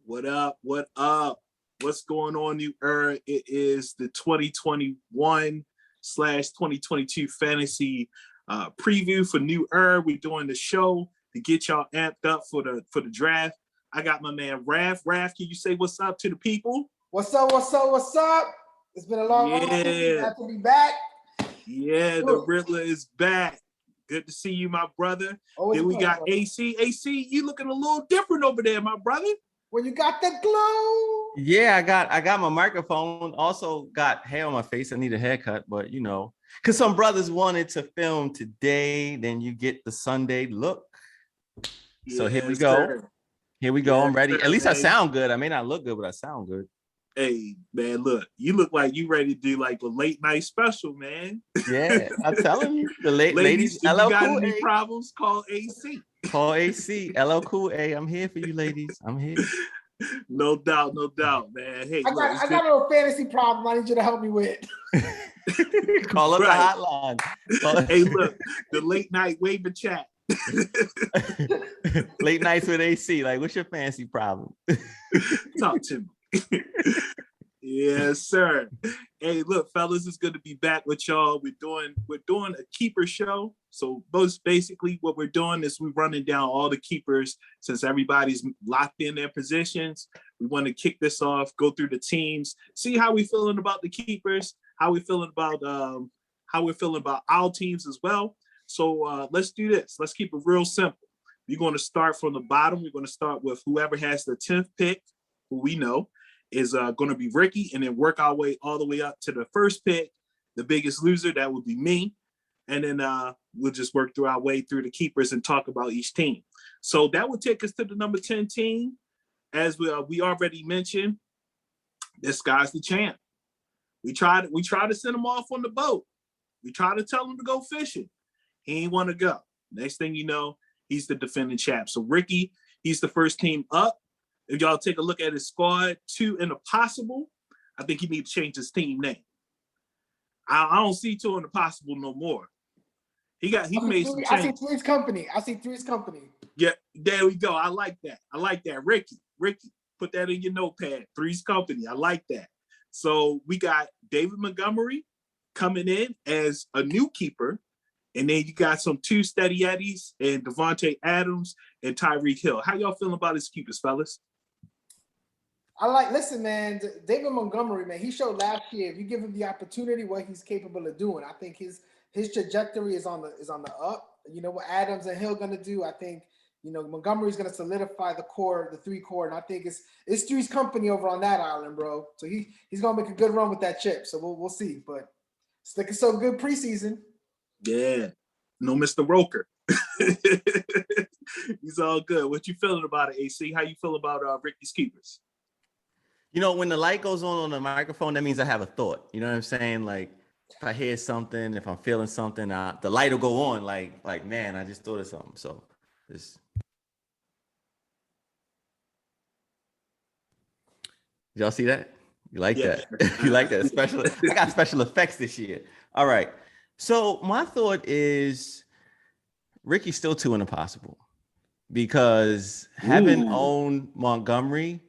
What up? What up? What's going on, New Era? It is the 2021/2022 fantasy preview for New Era. We're doing the show to get y'all amped up for the draft. I got my man Raph. Raph, can you say what's up to the people? What's up? What's up? What's up? It's been a long time. Glad to be back. Yeah, the Riddler is back. Good to see you, my brother. Always then we got brother. AC, you looking a little different over there, my brother. Well, you got the glow. Yeah, I got my microphone. Also got hair on my face. I need a haircut, but you know, because some brothers wanted to film today, then you get the Sunday look. So here we go. Sir. Here we go. I'm ready. Sir, At least man. I sound good. I may not look good, but I sound good. Hey, man, look, you look like you ready to do like a late night special, man. Yeah, I'm telling you. The ladies, if you got any problems, call AC. Call AC. LL Cool A. I'm here for you, ladies. I'm here. No doubt, man. Hey, I got a little fantasy problem I need you to help me with. Call up the hotline. Hey, look, the late night waiver chat. Late nights with AC. Like, what's your fantasy problem? Talk to me. Yes, sir. Hey, look, fellas, it's good to be back with y'all. We're doing a keeper show. So most basically what we're doing is we're running down all the keepers since everybody's locked in their positions. We want to kick this off, go through the teams, see how we feeling about the keepers, how we're feeling about our teams as well. So let's do this. Let's keep it real simple. We're going to start from the bottom. We're going to start with whoever has the 10th pick, who we know is going to be Ricky, and then work our way all the way up to the first pick, the biggest loser. That would be me. And then we'll just work through our way through the keepers and talk about each team. So that would take us to the number 10 team. As we already mentioned, this guy's the champ. We try to send him off on the boat. We try to tell him to go fishing. He ain't want to go. Next thing you know, he's the defending champ. So Ricky, he's the first team up. If y'all take a look at his squad, 2 in the possible, I think he needs to change his team name. I don't see 2 in the possible no more. He made some changes. I see Three's company. Yeah, there we go. I like that. Ricky, put that in your notepad. Three's company. I like that. So we got David Montgomery coming in as a new keeper. And then you got some 2 steady Eddies and Devonta Adams and Tyreek Hill. How y'all feeling about his keepers, fellas? Listen, man, David Montgomery, man, he showed last year, if you give him the opportunity, what he's capable of doing. I think his trajectory is on the up. You know what Adams and Hill going to do? I think, you know, Montgomery's going to solidify the 3 core, and I think it's Three's company over on that island, bro. So he's going to make a good run with that chip. So we'll see. But it's looking so good preseason. Yeah. No, Mr. Roker. He's all good. What you feeling about it, AC? How you feel about Ricky's keepers? You know, when the light goes on the microphone, that means I have a thought. You know what I'm saying? Like, if I hear something, if I'm feeling something, the light will go on. Like, man, I just thought of something. So, y'all see that? You like that? You like that? I got special effects this year. All right. So my thought is Ricky's still 2 in the possible because having owned Montgomery,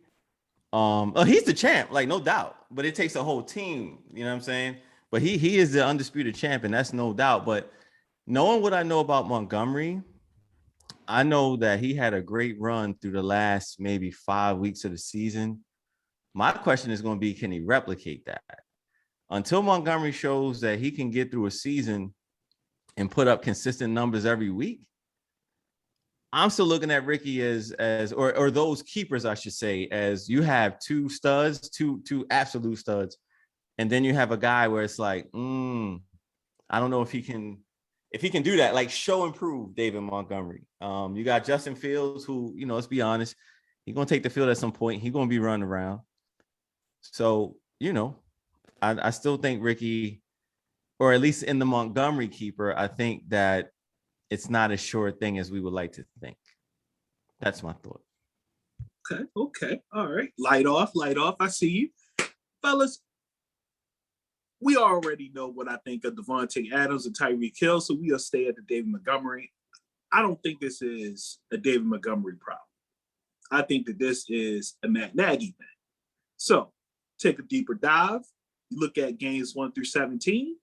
he's the champ, like no doubt, but it takes a whole team, you know what I'm saying? But he is the undisputed champion, that's no doubt. But knowing what I know about Montgomery, I know that he had a great run through the last maybe 5 weeks of the season. My question is going to be, can he replicate that? Until Montgomery shows that he can get through a season and put up consistent numbers every week, I'm still looking at Ricky as those keepers, I should say, as you have 2 studs, two absolute studs, and then you have a guy where it's like, I don't know if he can do that, like show and prove David Montgomery. You got Justin Fields, who, you know, let's be honest, he's gonna take the field at some point. He's gonna be running around. So, you know, I still think Ricky, or at least in the Montgomery keeper, I think that it's not as sure a thing as we would like to think. That's my thought. Okay. All right. Light off. I see you. Fellas, we already know what I think of Devonta Adams and Tyreek Hill, so we'll stay at the David Montgomery. I don't think this is a David Montgomery problem. I think that this is a Matt Nagy thing. So take a deeper dive. You look at games 1 through 17.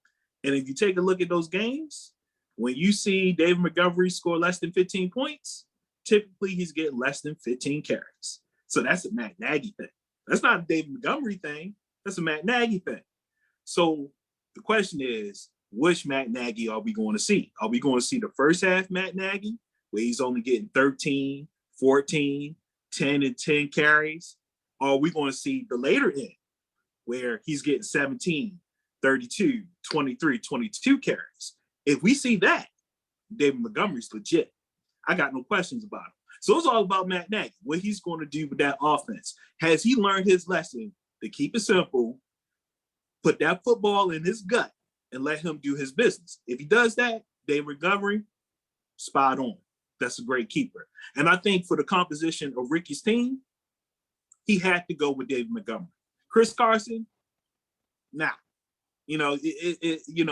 And if you take a look at those games, when you see David Montgomery score less than 15 points, typically he's getting less than 15 carries. So that's a Matt Nagy thing. That's not a David Montgomery thing. That's a Matt Nagy thing. So the question is, which Matt Nagy are we going to see? Are we going to see the first half Matt Nagy, where he's only getting 13, 14, 10, and 10 carries? Or are we going to see the later end, where he's getting 17, 32, 23, 22 carries? If we see that, David Montgomery's legit. I got no questions about him. So it's all about Matt Nagy, what he's going to do with that offense. Has he learned his lesson to keep it simple, put that football in his gut, and let him do his business? If he does that, David Montgomery, spot on. That's a great keeper. And I think for the composition of Ricky's team, he had to go with David Montgomery. Chris Carson, nah. You know,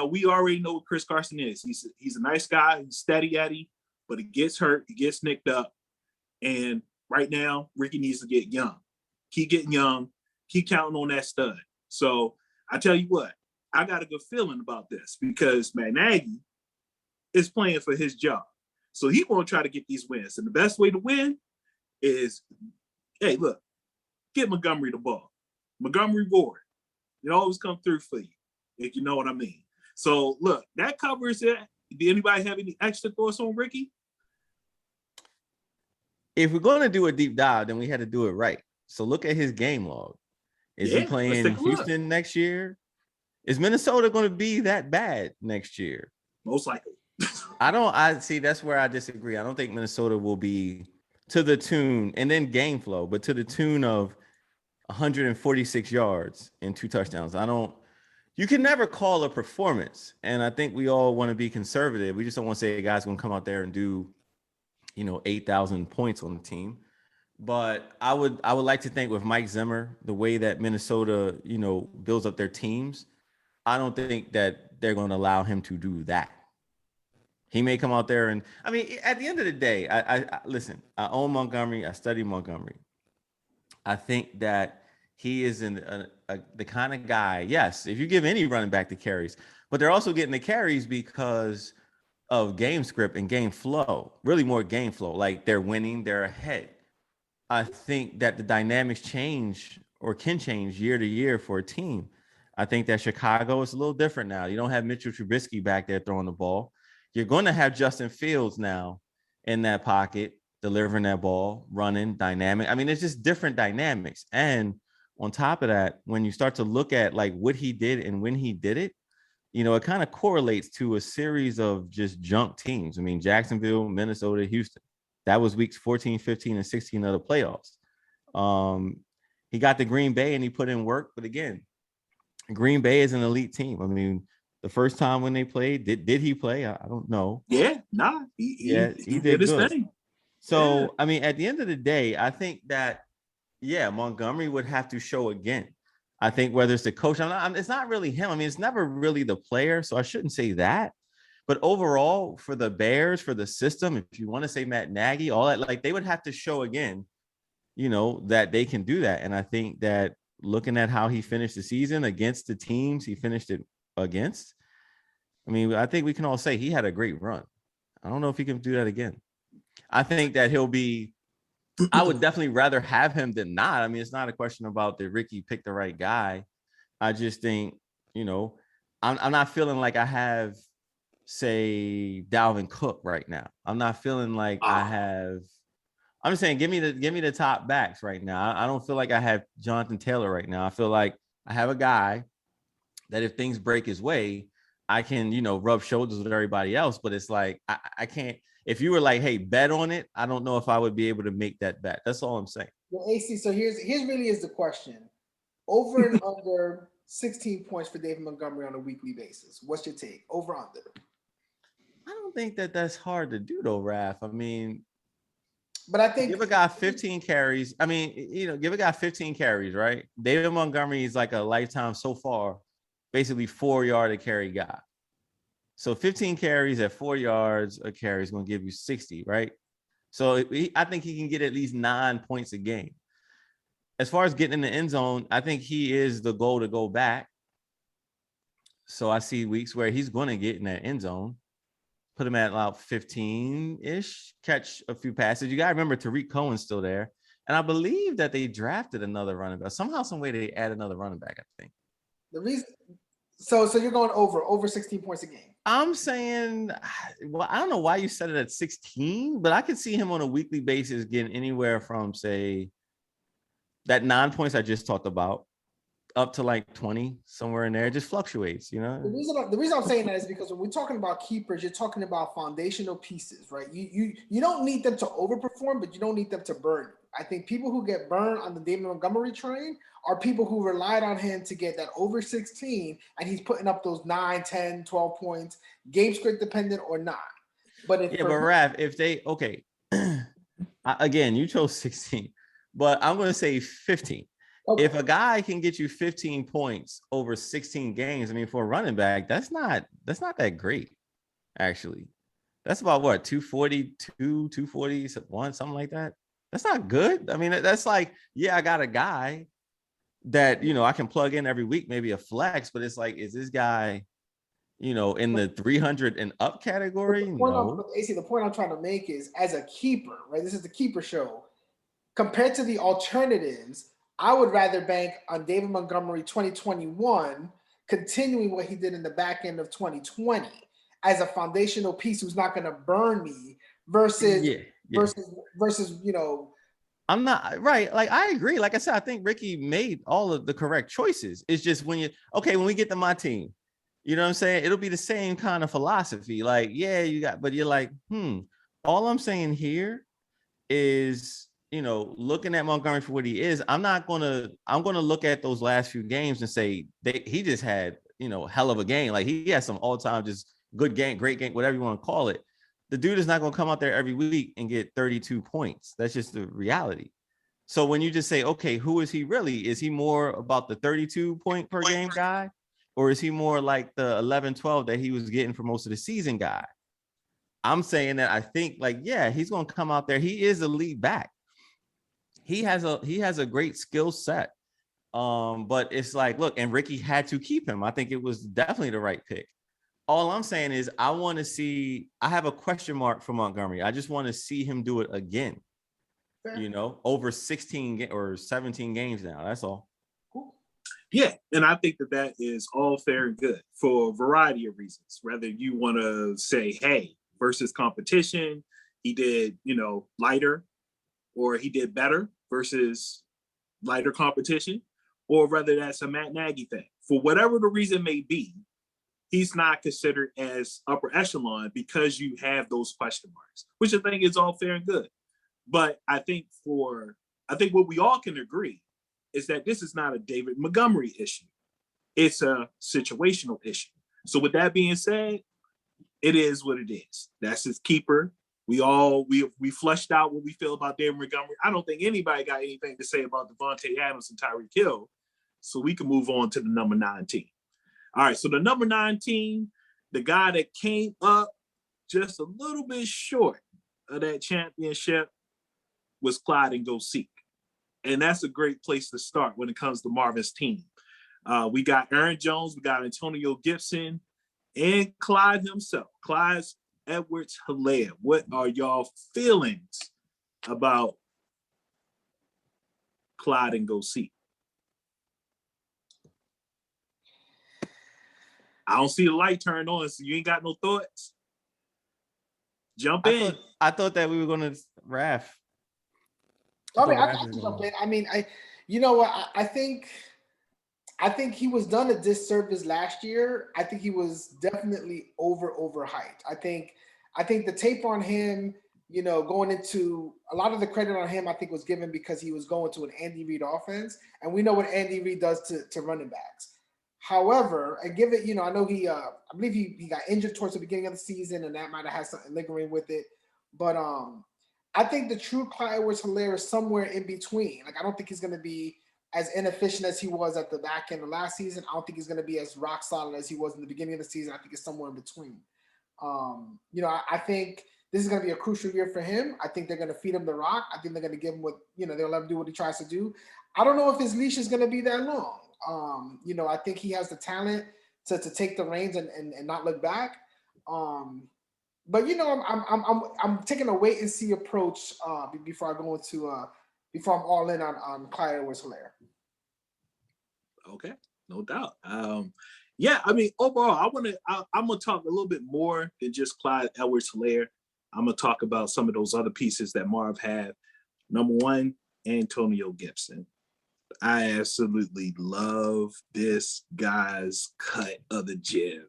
we already know what Chris Carson is. He's a nice guy. He's steady Eddie, but he gets hurt. He gets nicked up. And right now, Ricky needs to get young. Keep getting young. Keep counting on that stud. So I tell you what, I got a good feeling about this because Matt Nagy is playing for his job. So he's going to try to get these wins. And the best way to win is, hey, look, get Montgomery the ball. Montgomery Ward. It always come through for you, if you know what I mean. So, look, that covers it. Did anybody have any extra thoughts on Ricky? If we're going to do a deep dive, then we had to do it right. So look at his game log. Is he playing Houston next year? Is Minnesota going to be that bad next year? Most likely. I see. That's where I disagree. I don't think Minnesota will be to the tune, and then game flow, but to the tune of 146 yards and 2 touchdowns. You can never call a performance. And I think we all want to be conservative. We just don't want to say a guy's going to come out there and do, 8,000 points on the team. But I would like to think with Mike Zimmer, the way that Minnesota, builds up their teams, I don't think that they're going to allow him to do that. He may come out there and, at the end of the day, I listen, I own Montgomery. I study Montgomery. I think that he is the kind of guy, yes, if you give any running back the carries, but they're also getting the carries because of game script and game flow, really more game flow. Like they're winning, they're ahead. I think that the dynamics change or can change year to year for a team. I think that Chicago is a little different now. You don't have Mitchell Trubisky back there throwing the ball. You're going to have Justin Fields now in that pocket, delivering that ball, running, dynamic. It's just different dynamics. And on top of that, when you start to look at like what he did and when he did it, it kind of correlates to a series of just junk teams. Jacksonville, Minnesota, Houston. That was weeks 14, 15, and 16 of the playoffs. He got to Green Bay and he put in work. But again, Green Bay is an elite team. The first time when they played, did he play? I don't know. Yeah, nah. He did his thing. So, yeah. At the end of the day, I think that, Montgomery would have to show again. I think whether it's the coach, it's not really him. It's never really the player, so I shouldn't say that. But overall, for the Bears, for the system, if you want to say Matt Nagy, all that, like they would have to show again, that they can do that. And I think that looking at how he finished the season against the teams he finished it against, I think we can all say he had a great run. I don't know if he can do that again. I think that I would definitely rather have him than not. It's not a question about did Ricky pick the right guy. I just think, I'm not feeling like I have, say, Dalvin Cook right now. I'm not feeling like I have. I'm just saying, give me the top backs right now. I don't feel like I have Jonathan Taylor right now. I feel like I have a guy that if things break his way, I can, rub shoulders with everybody else. But it's like I can't. If you were like, hey, bet on it, I don't know if I would be able to make that bet. That's all I'm saying. Well, AC, so here's really is the question. Over and under 16 points for David Montgomery on a weekly basis. What's your take? Over under? I don't think that's hard to do though, Raph. But I think give a guy 15 carries. Give a guy 15 carries, right? David Montgomery is like a lifetime so far, basically 4-yard a carry guy. So 15 carries at 4 yards a carry is going to give you 60, right? So I think he can get at least 9 points a game. As far as getting in the end zone, I think he is the goal to go back. So I see weeks where he's going to get in that end zone. Put him at about 15-ish, catch a few passes. You got to remember Tariq Cohen's still there. And I believe that they drafted another running back. Somehow, some way they add another running back, I think. The reason, so you're going over 16 points a game. I'm saying, well, I don't know why you set it at 16, but I could see him on a weekly basis getting anywhere from, say, that 9 points I just talked about up to like 20, somewhere in there. It just fluctuates, you know? The reason I'm saying that is because when we're talking about keepers, you're talking about foundational pieces, right? You don't need them to overperform, but you don't need them to burn. I think people who get burned on the David Montgomery train are people who relied on him to get that over 16, and he's putting up those 9, 10, 12 points, game script dependent or not. But Raph, if they, okay, again, you chose 16, but I'm going to say 15. Okay. If a guy can get you 15 points over 16 games, I mean, for a running back, that's not that great, actually. That's about what, 242, 241, something like that. That's not good. I mean, that's like, yeah, I got a guy that, you know, I can plug in every week, maybe a flex, but it's like, is this guy, you know, in the 300 and up category? No. AC, the point I'm trying to make is, as a keeper, right? This is the keeper show. Compared to the alternatives, I would rather bank on David Montgomery 2021, continuing what he did in the back end of 2020 as a foundational piece who's not going to burn me versus, you know. I'm not right. Like, I agree. Like I said, I think Ricky made all of the correct choices. It's just when we get to my team, you know what I'm saying? It'll be the same kind of philosophy. Like, yeah, but you're like, all I'm saying here is, you know, looking at Montgomery for what he is, I'm going to look at those last few games and say he just had, you know, hell of a game. Like, he has some all-time just good game, great game, whatever you want to call it. The dude is not going to come out there every week and get 32 points. That's just the reality. So when you just say, okay, who is he really? Is he more about the 32 point per game guy? Or is he more like the 11, 12 that he was getting for most of the season guy? I'm saying that I think, like, yeah, he's going to come out there. He is a lead back. He has a great skill set. But it's like, look, and Ricky had to keep him. I think it was definitely the right pick. All I'm saying is I have a question mark for Montgomery. I just want to see him do it again, you know, over 16 or 17 games now. That's all. Yeah, and I think that is all fair and good for a variety of reasons. Whether you want to say, hey, versus competition, he did, you know, lighter, or he did better versus lighter competition, or whether that's a Matt Nagy thing. For whatever the reason may be, he's not considered as upper echelon because you have those question marks, which I think is all fair and good. But I think what we all can agree is that this is not a David Montgomery issue. It's a situational issue. So with that being said, it is what it is. That's his keeper. We flushed out what we feel about David Montgomery. I don't think anybody got anything to say about Devonta Adams and Tyreek Hill. So we can move on to the number 9 team. All right, so the number 9 team, the guy that came up just a little bit short of that championship was Clyde and Go Seek. And that's a great place to start when it comes to Marvin's team. We got Aaron Jones, we got Antonio Gibson, and Clyde himself, Clyde Edwards Hilaire. What are y'all feelings about Clyde and Go Seek? I don't see the light turned on, so you ain't got no thoughts. Jump in. I thought that we were going to Raph. I can jump in. I mean, you know what? I think he was done a disservice last year. I think he was definitely overhyped. I think the tape on him, you know, going into a lot of the credit on him, I think was given because he was going to an Andy Reid offense, and we know what Andy Reid does to running backs. However, I give it, you know, I know I believe he got injured towards the beginning of the season, and that might have had something lingering with it. But I think the true Clyde Edwards Hilaire is somewhere in between. Like, I don't think he's going to be as inefficient as he was at the back end of last season. I don't think he's going to be as rock solid as he was in the beginning of the season. I think it's somewhere in between. You know, I think this is going to be a crucial year for him. I think they're going to feed him the rock. I think they're going to give him what, they'll let him do what he tries to do. I don't know if his leash is going to be that long. I think he has the talent to take the reins and not look back. But I'm taking a wait and see approach before I go into before I'm all in on Clyde Edwards-Helaire. Okay, no doubt. Yeah, I mean, overall, I'm gonna talk a little bit more than just Clyde Edwards-Helaire. I'm gonna talk about some of those other pieces that Marv had. Number one, Antonio Gibson. I absolutely love this guy's cut of the jib.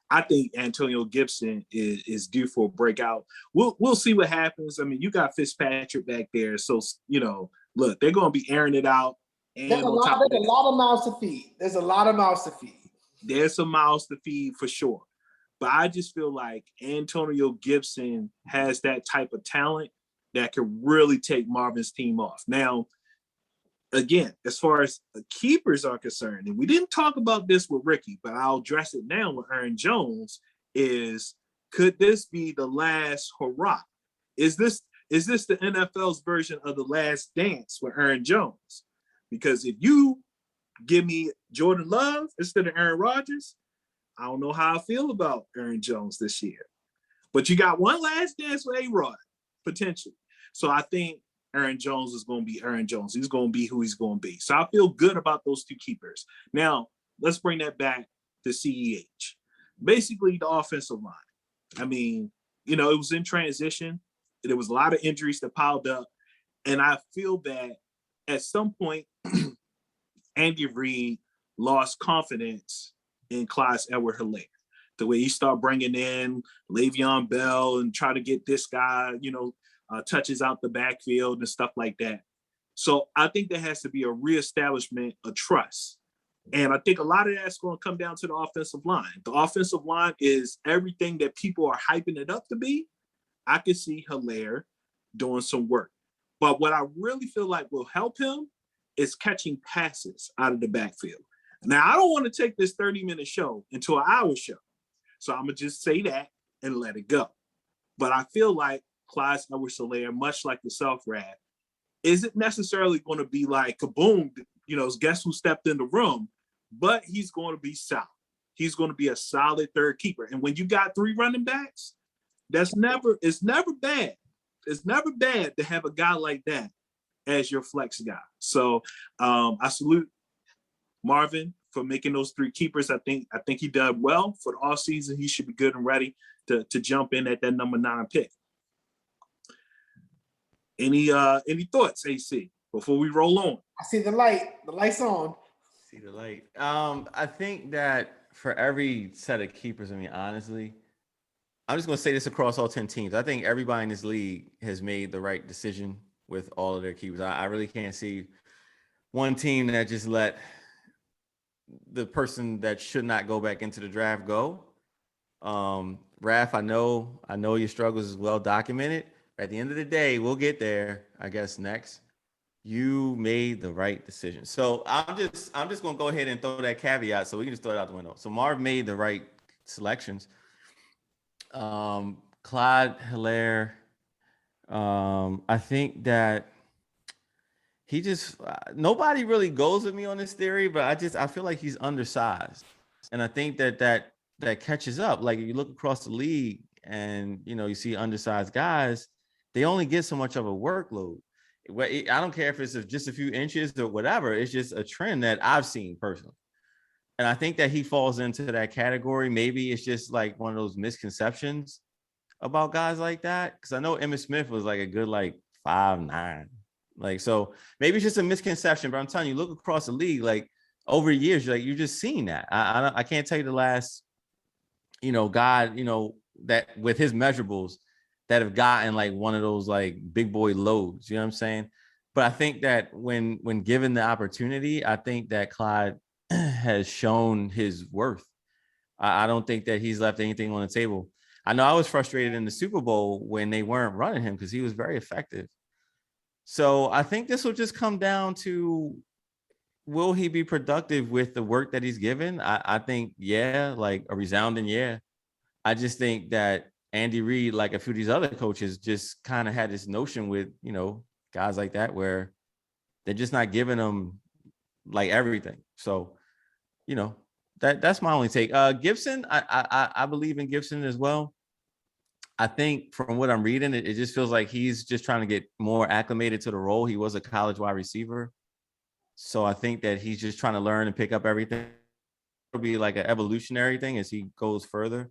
I think Antonio Gibson is due for a breakout. We'll see what happens. I mean, you got Fitzpatrick back there, so look, they're gonna be airing it out. And there's a lot of mouths to feed. There's a lot of mouths to feed. There's some mouths to feed for sure. But I just feel like Antonio Gibson has that type of talent that could really take Marvin's team off. Now, again, as far as keepers are concerned, and we didn't talk about this with Ricky, but I'll address it now with Aaron Jones, could this be the last hurrah? Is this the NFL's version of the last dance with Aaron Jones? Because if you give me Jordan Love instead of Aaron Rodgers, I don't know how I feel about Aaron Jones this year. But you got one last dance with A-Rod, potentially. So I think Aaron Jones is going to be Aaron Jones. He's going to be who he's going to be. So I feel good about those two keepers. Now, let's bring that back to CEH. Basically, the offensive line. I mean, it was in transition. There was a lot of injuries that piled up. And I feel that at some point, Andy Reid lost confidence in Clyde Edwards-Helaire. The way he started bringing in Le'Veon Bell and try to get this guy, touches out the backfield and stuff like that. So I think there has to be a reestablishment of trust. And I think a lot of that's going to come down to the offensive line. The offensive line is everything that people are hyping it up to be. I can see Helaire doing some work. But what I really feel like will help him is catching passes out of the backfield. Now, I don't want to take this 30-minute show into an hour show. So I'm going to just say that and let it go. But I feel like Clyde Edwards-Helaire, much like the Self-Rad, isn't necessarily going to be like kaboom, guess who stepped in the room, but he's going to be solid. He's going to be a solid third keeper. And when you got three running backs, it's never bad. It's never bad to have a guy like that as your flex guy. So I salute Marvin for making those three keepers. I think he did well for the offseason. He should be good and ready to jump in at that number 9 pick. Any thoughts, AC, before we roll on? I see the light. The light's on. See the light. I think that for every set of keepers, honestly, I'm just going to say this across all 10 teams. I think everybody in this league has made the right decision with all of their keepers. I really can't see one team that just let the person that should not go back into the draft go. Raph, I know your struggles is well documented. At the end of the day, we'll get there, I guess, next. You made the right decision. So I'm just going to go ahead and throw that caveat so we can just throw it out the window. So Marv made the right selections. Clyde Helaire, I think that he just nobody really goes with me on this theory, but I feel like he's undersized, and I think that catches up. Like if you look across the league and you see undersized guys, they only get so much of a workload. I don't care if it's just a few inches or whatever. It's just a trend that I've seen personally. And I think that he falls into that category. Maybe it's just like one of those misconceptions about guys like that. Because I know Emmitt Smith was like a good 5'9". So maybe it's just a misconception. But I'm telling you, look across the league, over years, you're just seeing that. I can't tell you the last, guy, that with his measurables that have gotten one of those big boy loads. You know what I'm saying? But I think that when given the opportunity, I think that Clyde has shown his worth. I don't think that he's left anything on the table. I know I was frustrated in the Super Bowl when they weren't running him because he was very effective. So I think this will just come down to, will he be productive with the work that he's given? I think, yeah, a resounding yeah. I just think that Andy Reid, like a few of these other coaches, just kind of had this notion with, guys like that where they're just not giving them like everything. So, that's my only take. Gibson, I believe in Gibson as well. I think from what I'm reading, it just feels like he's just trying to get more acclimated to the role. He was a college wide receiver. So I think that he's just trying to learn and pick up everything. It'll be like an evolutionary thing as he goes further.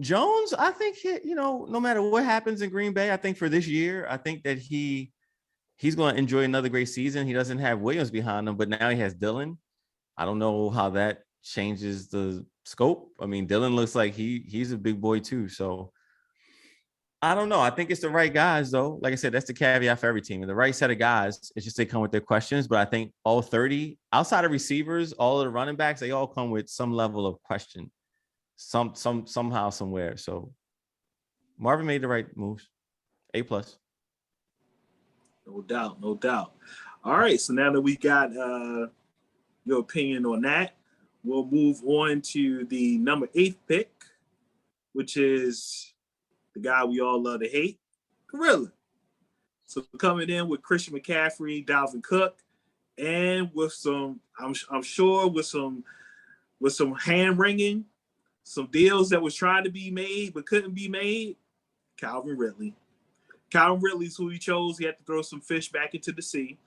Jones, I think, no matter what happens in Green Bay, I think for this year, I think that he's going to enjoy another great season. He doesn't have Williams behind him, but now he has Dillon. I don't know how that changes the scope. I mean, Dillon looks like he's a big boy too. So I don't know. I think it's the right guys, though. Like I said, that's the caveat for every team. And the right set of guys, it's just they come with their questions. But I think all 30, outside of receivers, all of the running backs, they all come with some level of question. Somehow, somewhere. So Marvin made the right moves. A+. No doubt, no doubt. All right, so now that we got your opinion on that, we'll move on to the number 8 pick, which is the guy we all love to hate, Gorilla. So coming in with Christian McCaffrey, Dalvin Cook, and with some, I'm sure with some hand wringing, some deals that was trying to be made but couldn't be made, Calvin Ridley. Calvin Ridley's who he chose. He had to throw some fish back into the sea.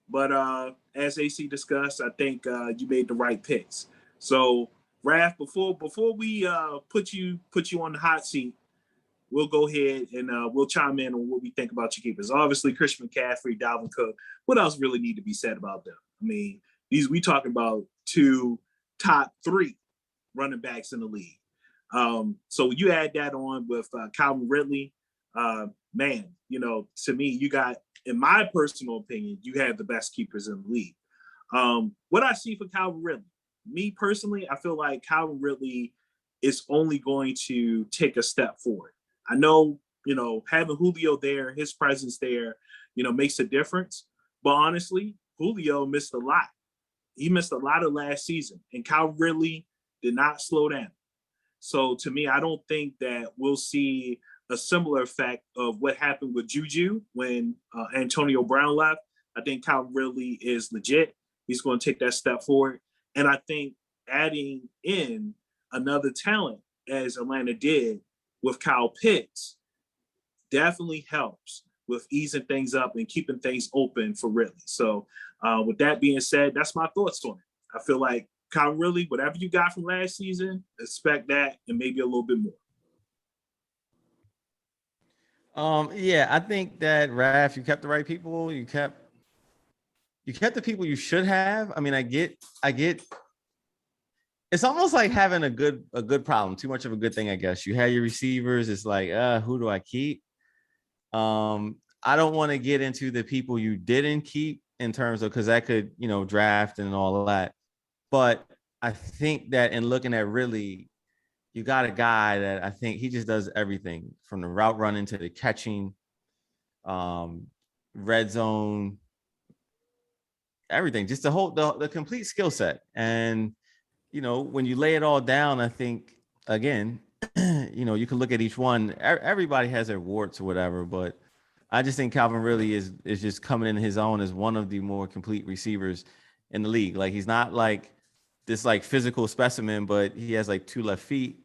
But as AC discussed, I think you made the right picks. So, Raph, before we put you on the hot seat, we'll go ahead and we'll chime in on what we think about your keepers. Obviously, Christian McCaffrey, Dalvin Cook. What else really need to be said about them? I mean, we talking about 2 top 3 running backs in the league. So you add that on with Calvin Ridley, man, to me, you got, in my personal opinion, you have the best keepers in the league. What I see for Calvin Ridley, me personally, I feel like Calvin Ridley is only going to take a step forward. I know, having Julio there, his presence there, makes a difference. But honestly, Julio missed a lot. He missed a lot of last season, and Calvin Ridley did not slow down. So to me, I don't think that we'll see a similar effect of what happened with Juju when Antonio Brown left. I think Calvin Ridley is legit. He's going to take that step forward. And I think adding in another talent, as Atlanta did with Kyle Pitts, definitely helps with easing things up and keeping things open for Ridley. So with that being said, that's my thoughts on it. I feel like Kyle Ridley, whatever you got from last season, expect that and maybe a little bit more. Yeah, I think that Raph, you kept the right people. You kept the people you should have. I mean, I get. It's almost like having a good problem. Too much of a good thing, I guess. You have your receivers. It's like, who do I keep? I don't want to get into the people you didn't keep in terms of, because that could, draft and all of that. But I think that in looking at Ridley, you got a guy that I think he just does everything from the route running to the catching, red zone, everything, just the complete skill set. And, when you lay it all down, I think, again, you can look at each one. Everybody has their warts or whatever, but I just think Calvin Ridley is just coming in his own as one of the more complete receivers in the league. Like, he's not like this like physical specimen, but he has like 2 left feet.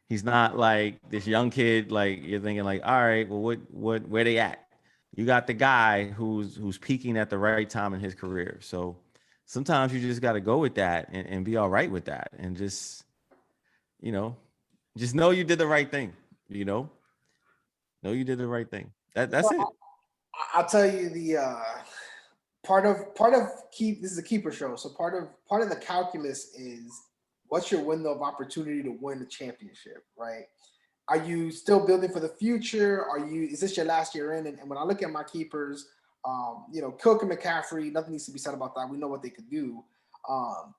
He's not like this young kid. Like, you're thinking like, all right, well, where they at? You got the guy who's peaking at the right time in his career. So sometimes you just got to go with that and be all right with that. And just know you did the right thing, know you did the right thing. That's it. I'll tell you the part of this is a keeper show. So part of the calculus is, what's your window of opportunity to win the championship, right? Are you still building for the future? Is this your last year in? And when I look at my keepers, Cook and McCaffrey, nothing needs to be said about that. We know what they could do.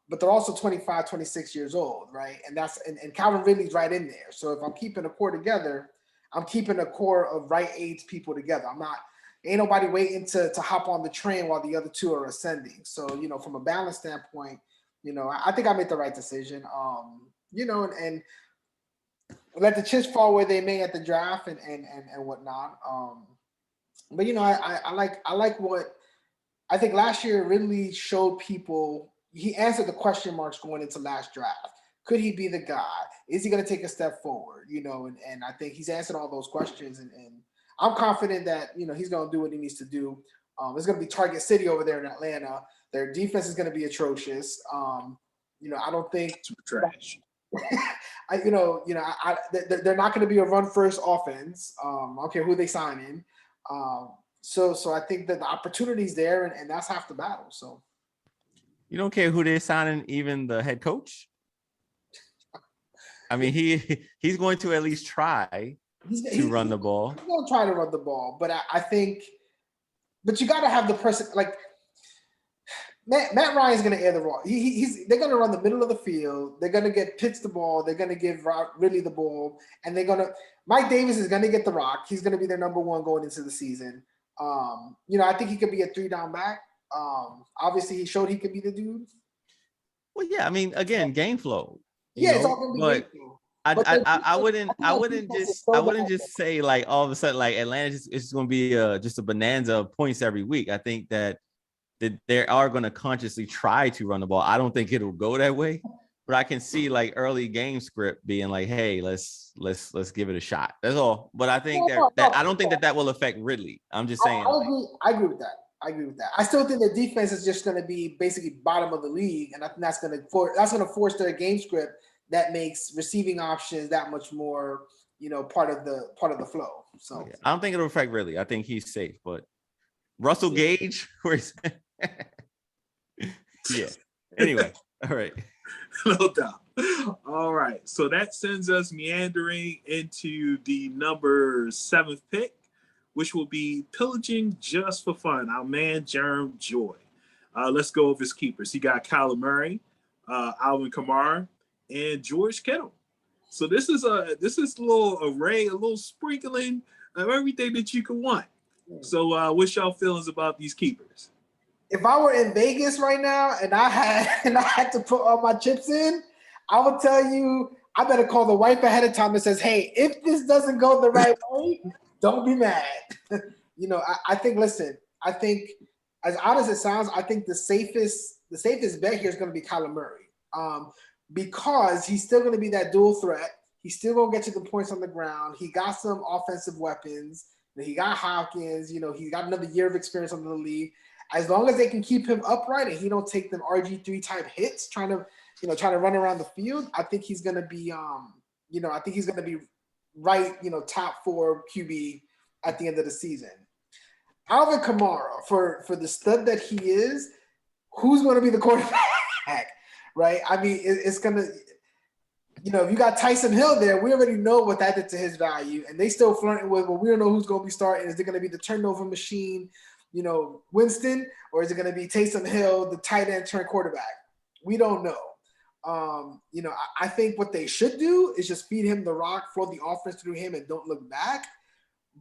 But they're also 25, 26 years old, right? And Calvin Ridley's right in there. So if I'm keeping a core together, I'm keeping a core of right age people together. Ain't nobody waiting to hop on the train while the other 2 are ascending. So, from a balance standpoint, I think I made the right decision. And let the chips fall where they may at the draft and whatnot. But I like what I think last year really showed people. He answered the question marks going into last draft. Could he be the guy? Is he going to take a step forward? And I think he's answered all those questions, and I'm confident that he's going to do what he needs to do. It's going to be Target City over there in Atlanta. Their defense is going to be atrocious. I don't think trash. they're not going to be a run first offense. I don't care who they sign in. So I think that the opportunity's there, and that's half the battle. So you don't care who they're signing, even the head coach. I mean, he's going to at least try to run the ball. He's going to try to run the ball, but I think, but you got to have the person like Matt Ryan's going to air the ball. They're going to run the middle of the field. They're going to get Pitts the ball. They're going to give Ridley the ball, and Mike Davis is going to get the rock. He's going to be their number one going into the season. I think he could be a 3-down back. Obviously he showed he could be the dude. Well, yeah, I mean, again, game flow. It's all gonna be game flow. I wouldn't just say like all of a sudden like Atlanta is going to be just a bonanza of points every week. I think that they are going to consciously try to run the ball. I don't think it'll go that way, but I can see like early game script being like, hey, let's give it a shot. That's all. But I think I don't think that will affect Ridley. I'm just saying. I agree with that. I still think the defense is just going to be basically bottom of the league, and I think that's going to force their game script that makes receiving options that much more, part of the flow. So I don't think it'll affect Ridley. I think he's safe, but Russell Gage, where's yeah. Anyway, all right. No doubt. All right. So that sends us meandering into the number 7th pick, which will be pillaging just for fun. Our man, Jerem Joy. Let's go over his keepers. He got Colin Murray, Alvin Kamara, and George Kittle. So this is a little array, a little sprinkling of everything that you could want. So what's y'all feelings about these keepers? If I were in Vegas right now and I had to put all my chips in, I would tell you I better call the wife ahead of time that says, hey, if this doesn't go the right way, don't be mad. I think as odd as it sounds, I think the safest bet here is going to be Kyler Murray, because he's still going to be that dual threat. He's still going to get you the points on the ground. He got some offensive weapons. He got Hopkins. He's got another year of experience on the league. As long as they can keep him upright and he don't take them RG3 type hits trying to run around the field, I think he's going to be right, top 4 QB at the end of the season. Alvin Kamara, for the stud that he is, who's going to be the quarterback, right? I mean, it's going to, if you got Tyson Hill there, we already know what that did to his value, and they still flirting with, well, we don't know who's going to be starting. Is it going to be the turnover machine, Winston, or is it going to be Taysom Hill, the tight end turned quarterback? We don't know. I think what they should do is just feed him the rock, flow the offense through him, and don't look back.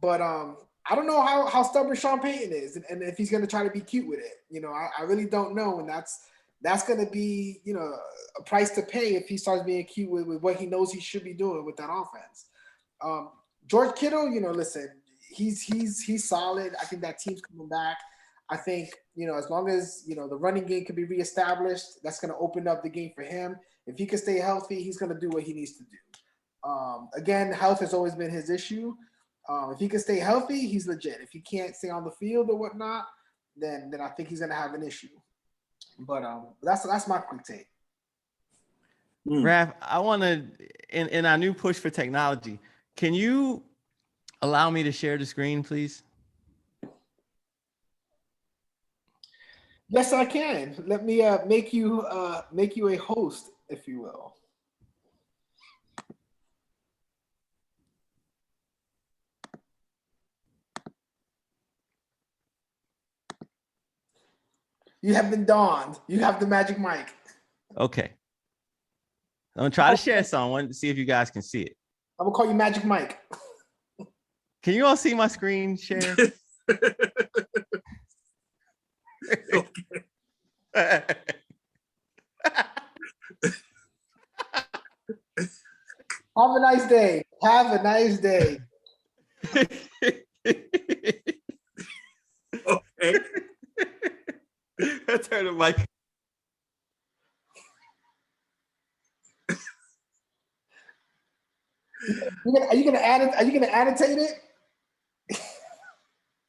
But I don't know how stubborn Sean Payton is, and if he's going to try to be cute with it. I really don't know, and that's going to be a price to pay if he starts being cute with what he knows he should be doing with that offense. George Kittle, listen, he's solid. I think that team's coming back. I think, as long as, the running game can be reestablished, that's going to open up the game for him. If he can stay healthy, he's going to do what he needs to do. Again, health has always been his issue. If he can stay healthy, he's legit. If he can't stay on the field or whatnot, then I think he's going to have an issue. But that's my quick take. Raph, I want to, in our new push for technology, can you allow me to share the screen, please? Yes, I can. Let me make you a host, if you will. You have been donned. You have the magic mic. Okay. I'm gonna try to share someone to see if you guys can see it. I'm gonna call you Magic Mike. Can you all see my screen share? Have a nice day. Have a nice day. Okay. I turn the mic. Are you gonna annotate it?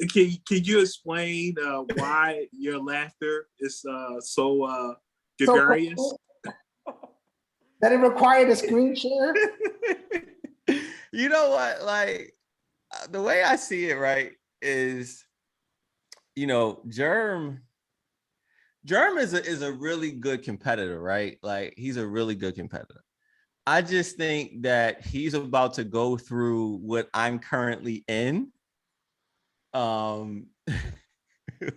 Can you explain why your laughter is so gregarious? So, that it required a screen share? You know what? Like, the way I see it, right, is, Germ is a really good competitor, right? Like, he's a really good competitor. I just think that he's about to go through what I'm currently in,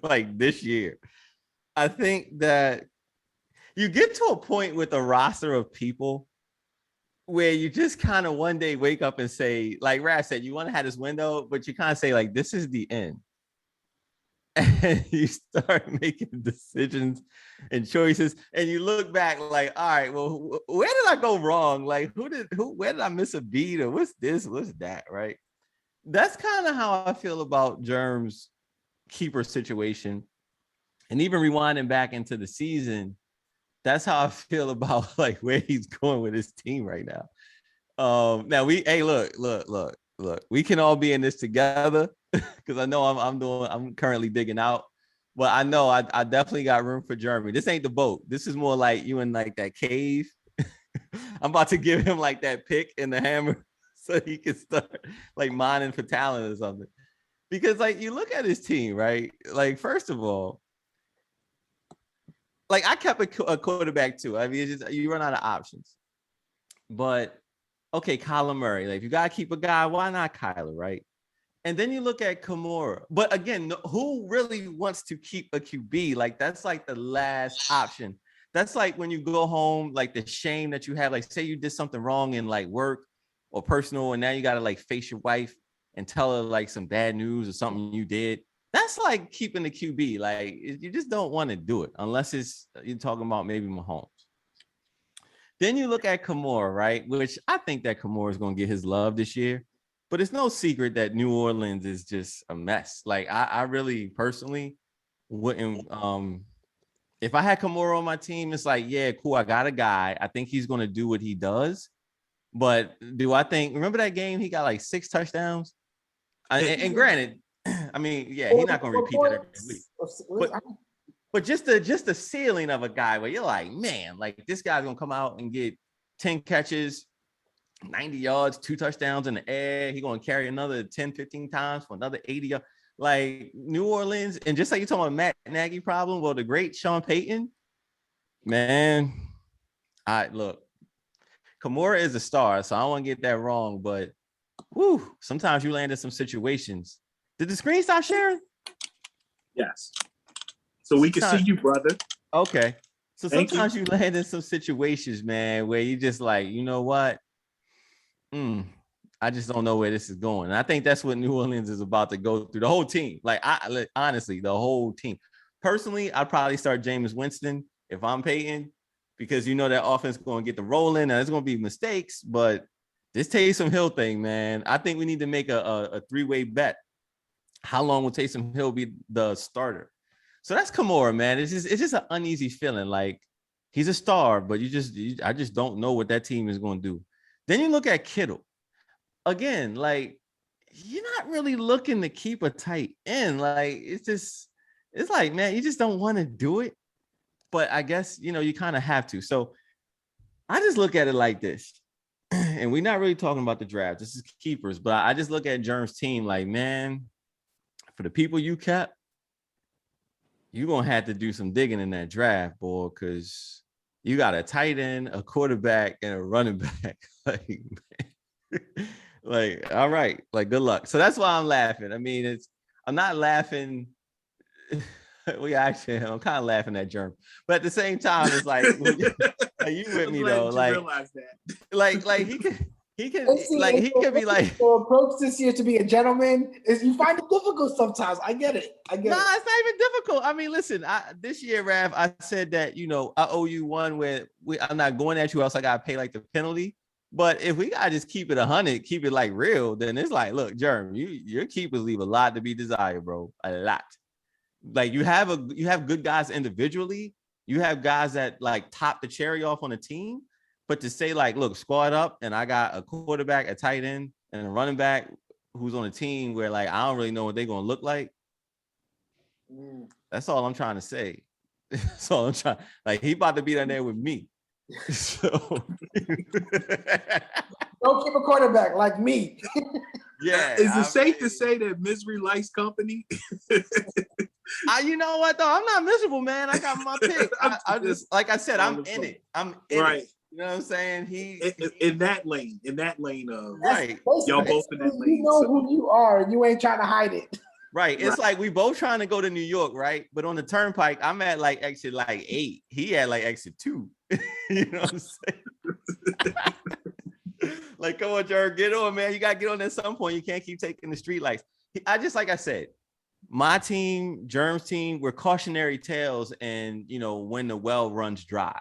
like this year. I think that you get to a point with a roster of people where you just kind of one day wake up and say, like Raf said, you want to have this window, but you kind of say, like, this is the end. And you start making decisions and choices, and you look back like, all right, well, where did I go wrong? Like, where did I miss a beat, or what's this, what's that, right? That's kind of how I feel about Germ's keeper situation. And even rewinding back into the season, that's how I feel about like where he's going with his team right now. Now look, we can all be in this together, because I know I'm currently digging out, but I know I definitely got room for Jeremy. This ain't the boat. This is more like you in like that cave. I'm about to give him like that pick and the hammer so he can start like mining for talent or something. Because like you look at his team, right? Like, first of all, like I kept a quarterback too. I mean, it's just, you run out of options. But okay, Colin Murray. Like, if you gotta keep a guy, why not Kyler, right? And then you look at Kamara. But again, who really wants to keep a QB? Like, that's like the last option. That's like when you go home, like the shame that you have. Like, say you did something wrong in like work or personal, and now you gotta like face your wife and tell her like some bad news or something you did. That's like keeping the QB. Like, you just don't want to do it unless you're talking about maybe Mahomes. Then you look at Kamara, right? Which I think that Kamara is going to get his love this year, but it's no secret that New Orleans is just a mess. Like, I really personally wouldn't. If I had Kamara on my team, it's like, yeah, cool. I got a guy. I think he's going to do what he does. But do I think? Remember that game? He got like 6 touchdowns. And granted, I mean, yeah, he's not going to repeat that every week. But just the ceiling of a guy where you're like, man, like this guy's going to come out and get 10 catches, 90 yards, 2 touchdowns in the air. He's going to carry another 10, 15 times for another 80 yards. Like New Orleans, and just like you're talking about Matt Nagy problem, well, the great Sean Payton, man, look, Kamara is a star, so I don't want to get that wrong, but whew, sometimes you land in some situations. Did the screen stop sharing? Yes. So we can see you, brother. Okay. So sometimes you land in some situations, man, where you just like, you know what? I just don't know where this is going. And I think that's what New Orleans is about to go through. The whole team. Like, honestly, the whole team. Personally, I'd probably start Jameis Winston if I'm Peyton, because you know that offense is going to get the rolling and there's going to be mistakes. But this Taysom Hill thing, man, I think we need to make a 3-way bet. How long will Taysom Hill be the starter? So that's Kamara, man. It's just an uneasy feeling. Like, he's a star, but I just don't know what that team is going to do. Then you look at Kittle. Again, like, you're not really looking to keep a tight end. Like, it's like, man, you just don't want to do it. But I guess, you kind of have to. So I just look at it like this. And we're not really talking about the draft. This is keepers. But I just look at Germ's team like, man, for the people you kept, you're going to have to do some digging in that draft, boy, because you got a tight end, a quarterback, and a running back. Like, all right, like, good luck. So that's why I'm laughing. I mean, I'm not laughing. I'm kind of laughing at Germ, but at the same time, it's like, you with me though? Like, realize that. like he can be like. So approach this year to be a gentleman is you find it difficult sometimes. I get it. It's not even difficult. I mean, listen, this year, Rav, I said that I owe you one where I'm not going at you, else I gotta pay like the penalty. But if we gotta just keep it 100, keep it like real, then it's like, look, Jerm, your keepers leave a lot to be desired, bro. A lot. Like you have good guys individually. You have guys that like top the cherry off on a team. But to say like, look, squad up, and I got a quarterback, a tight end, and a running back who's on a team where like I don't really know what they're gonna look like. That's all I'm trying to say. That's all I'm trying. Like he about to be down there with me. So don't keep a quarterback like me. Yeah. Is it safe to say that misery likes company? You know what though? I'm not miserable, man. I got my pick. I just like I said, I'm in it. I'm in it. You know what I'm saying? He in that lane of right. Y'all both in that lane. You know who you are, and you ain't trying to hide it. Right. It's like we both trying to go to New York, right? But on the turnpike, I'm at like exit like 8. He at like exit 2. You know what I'm saying? Like, come on, Jared, get on, man. You gotta get on at some point. You can't keep taking the street lights. Like I said, my team, Germ's team, we're cautionary tales, and when the well runs dry.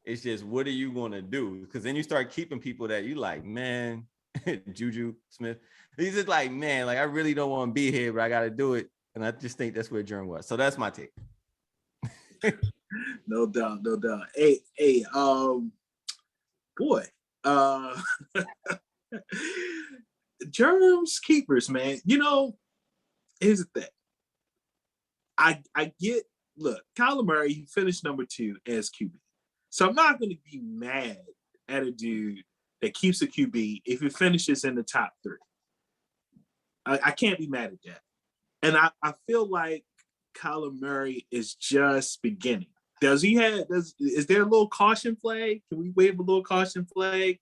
It's just, what are you gonna do? Because then you start keeping people that you like, man, Juju Smith. He's just like, man, like I really don't want to be here, but I gotta do it. And I just think that's where Germ was. So that's my take. No doubt. Hey, boy. Germ's keepers, man. Here's the thing. I get, look, Colin Murray, he finished number 2 as QB. So I'm not going to be mad at a dude that keeps a QB if he finishes in the top 3. I can't be mad at that. And I feel like Colin Murray is just beginning. Is there a little caution flag? Can we wave a little caution flag?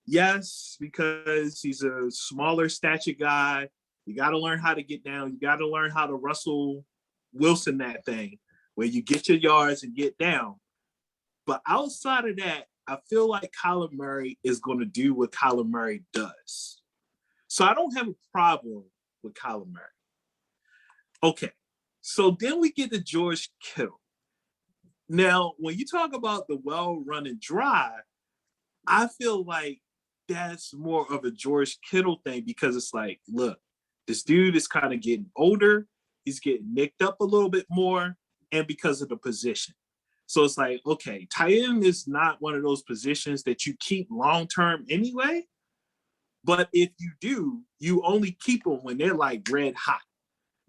Yes, because he's a smaller stature guy. You got to learn how to get down. You got to learn how to Russell Wilson that thing where you get your yards and get down. But outside of that, I feel like Colin Murray is going to do what Colin Murray does. So I don't have a problem with Colin Murray. Okay, so then we get to George Kittle. Now, when you talk about the well-running drive, I feel like that's more of a George Kittle thing because it's like, look, this dude is kind of getting older. He's getting nicked up a little bit more, and because of the position. So it's like, okay, tight end is not one of those positions that you keep long-term anyway. But if you do, you only keep them when they're like red hot.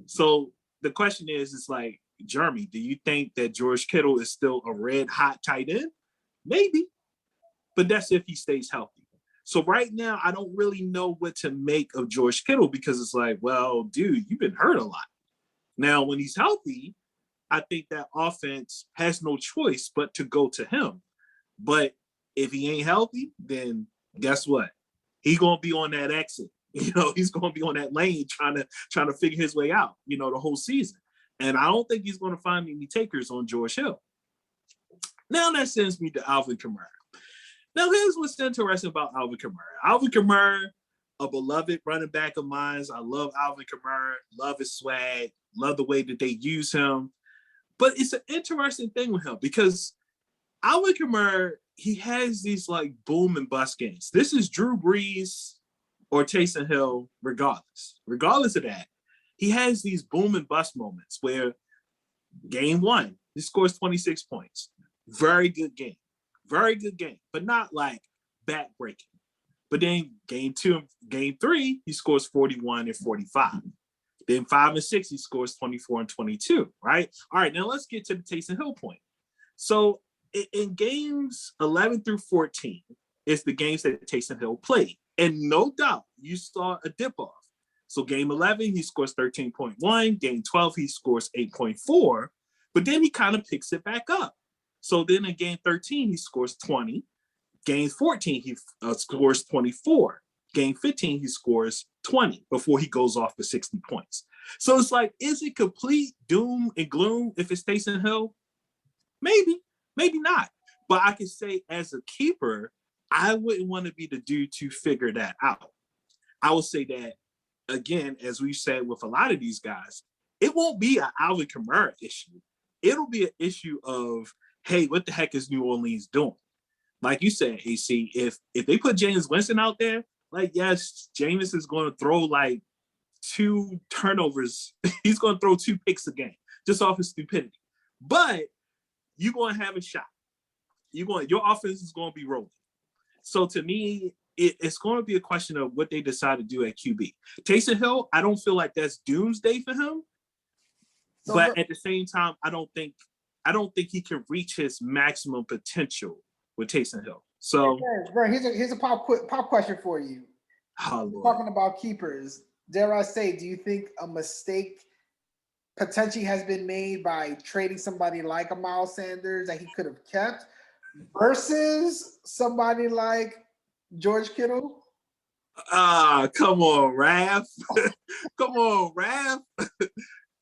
So the question is, it's like, Jeremy, do you think that George Kittle is still a red hot tight end? Maybe, but that's if he stays healthy. So right now, I don't really know what to make of George Kittle because it's like, well, dude, you've been hurt a lot. Now, when he's healthy, I think that offense has no choice but to go to him. But if he ain't healthy, then guess what? He's gonna be on that exit. He's gonna be on that lane trying to figure his way out, the whole season. And I don't think he's gonna find any takers on George Hill. Now that sends me to Alvin Kamara. Now here's what's interesting about Alvin Kamara. Alvin Kamara, a beloved running back of mine. I love Alvin Kamara, love his swag, love the way that they use him. But it's an interesting thing with him because Alvin Kamara, he has these like boom and bust games. This is Drew Brees or Taysom Hill, regardless of that. He has these boom and bust moments where game 1, he scores 26 points. Very good game, but not like back-breaking. But then game 2, game 3, he scores 41 and 45. Then 5 and 6, he scores 24 and 22, right? All right, now let's get to the Taysom Hill point. So in games 11 through 14, it's the games that Taysom Hill played. And no doubt, you saw a dip-off. So game 11, he scores 13.1. Game 12, he scores 8.4. But then he kind of picks it back up. So then in game 13, he scores 20. Game 14, he scores 24. Game 15, he scores 20 before he goes off for 60 points. So it's like, is it complete doom and gloom if it's Taysom Hill? Maybe not. But I can say as a keeper, I wouldn't want to be the dude to figure that out. I will say that, again, as we've said with a lot of these guys, it won't be an Alvin Kamara issue. It'll be an issue of, hey, what the heck is New Orleans doing? like you said, AC, if they put Jameis Winston out there, like, yes, Jameis is going to throw like 2 turnovers. He's going to throw 2 picks a game just off his stupidity. But you're going to have a shot. Your offense is going to be rolling. So to me, it's going to be a question of what they decide to do at QB. Taysom Hill, I don't feel like that's doomsday for him. So, but at the same time, I don't think he can reach his maximum potential with Taysom Hill. So, here's a pop question for you. Talking about keepers, dare I say, do you think a mistake potentially has been made by trading somebody like a Miles Sanders that he could have kept versus somebody like George Kittle? Come on, Raph. Come on, Raph.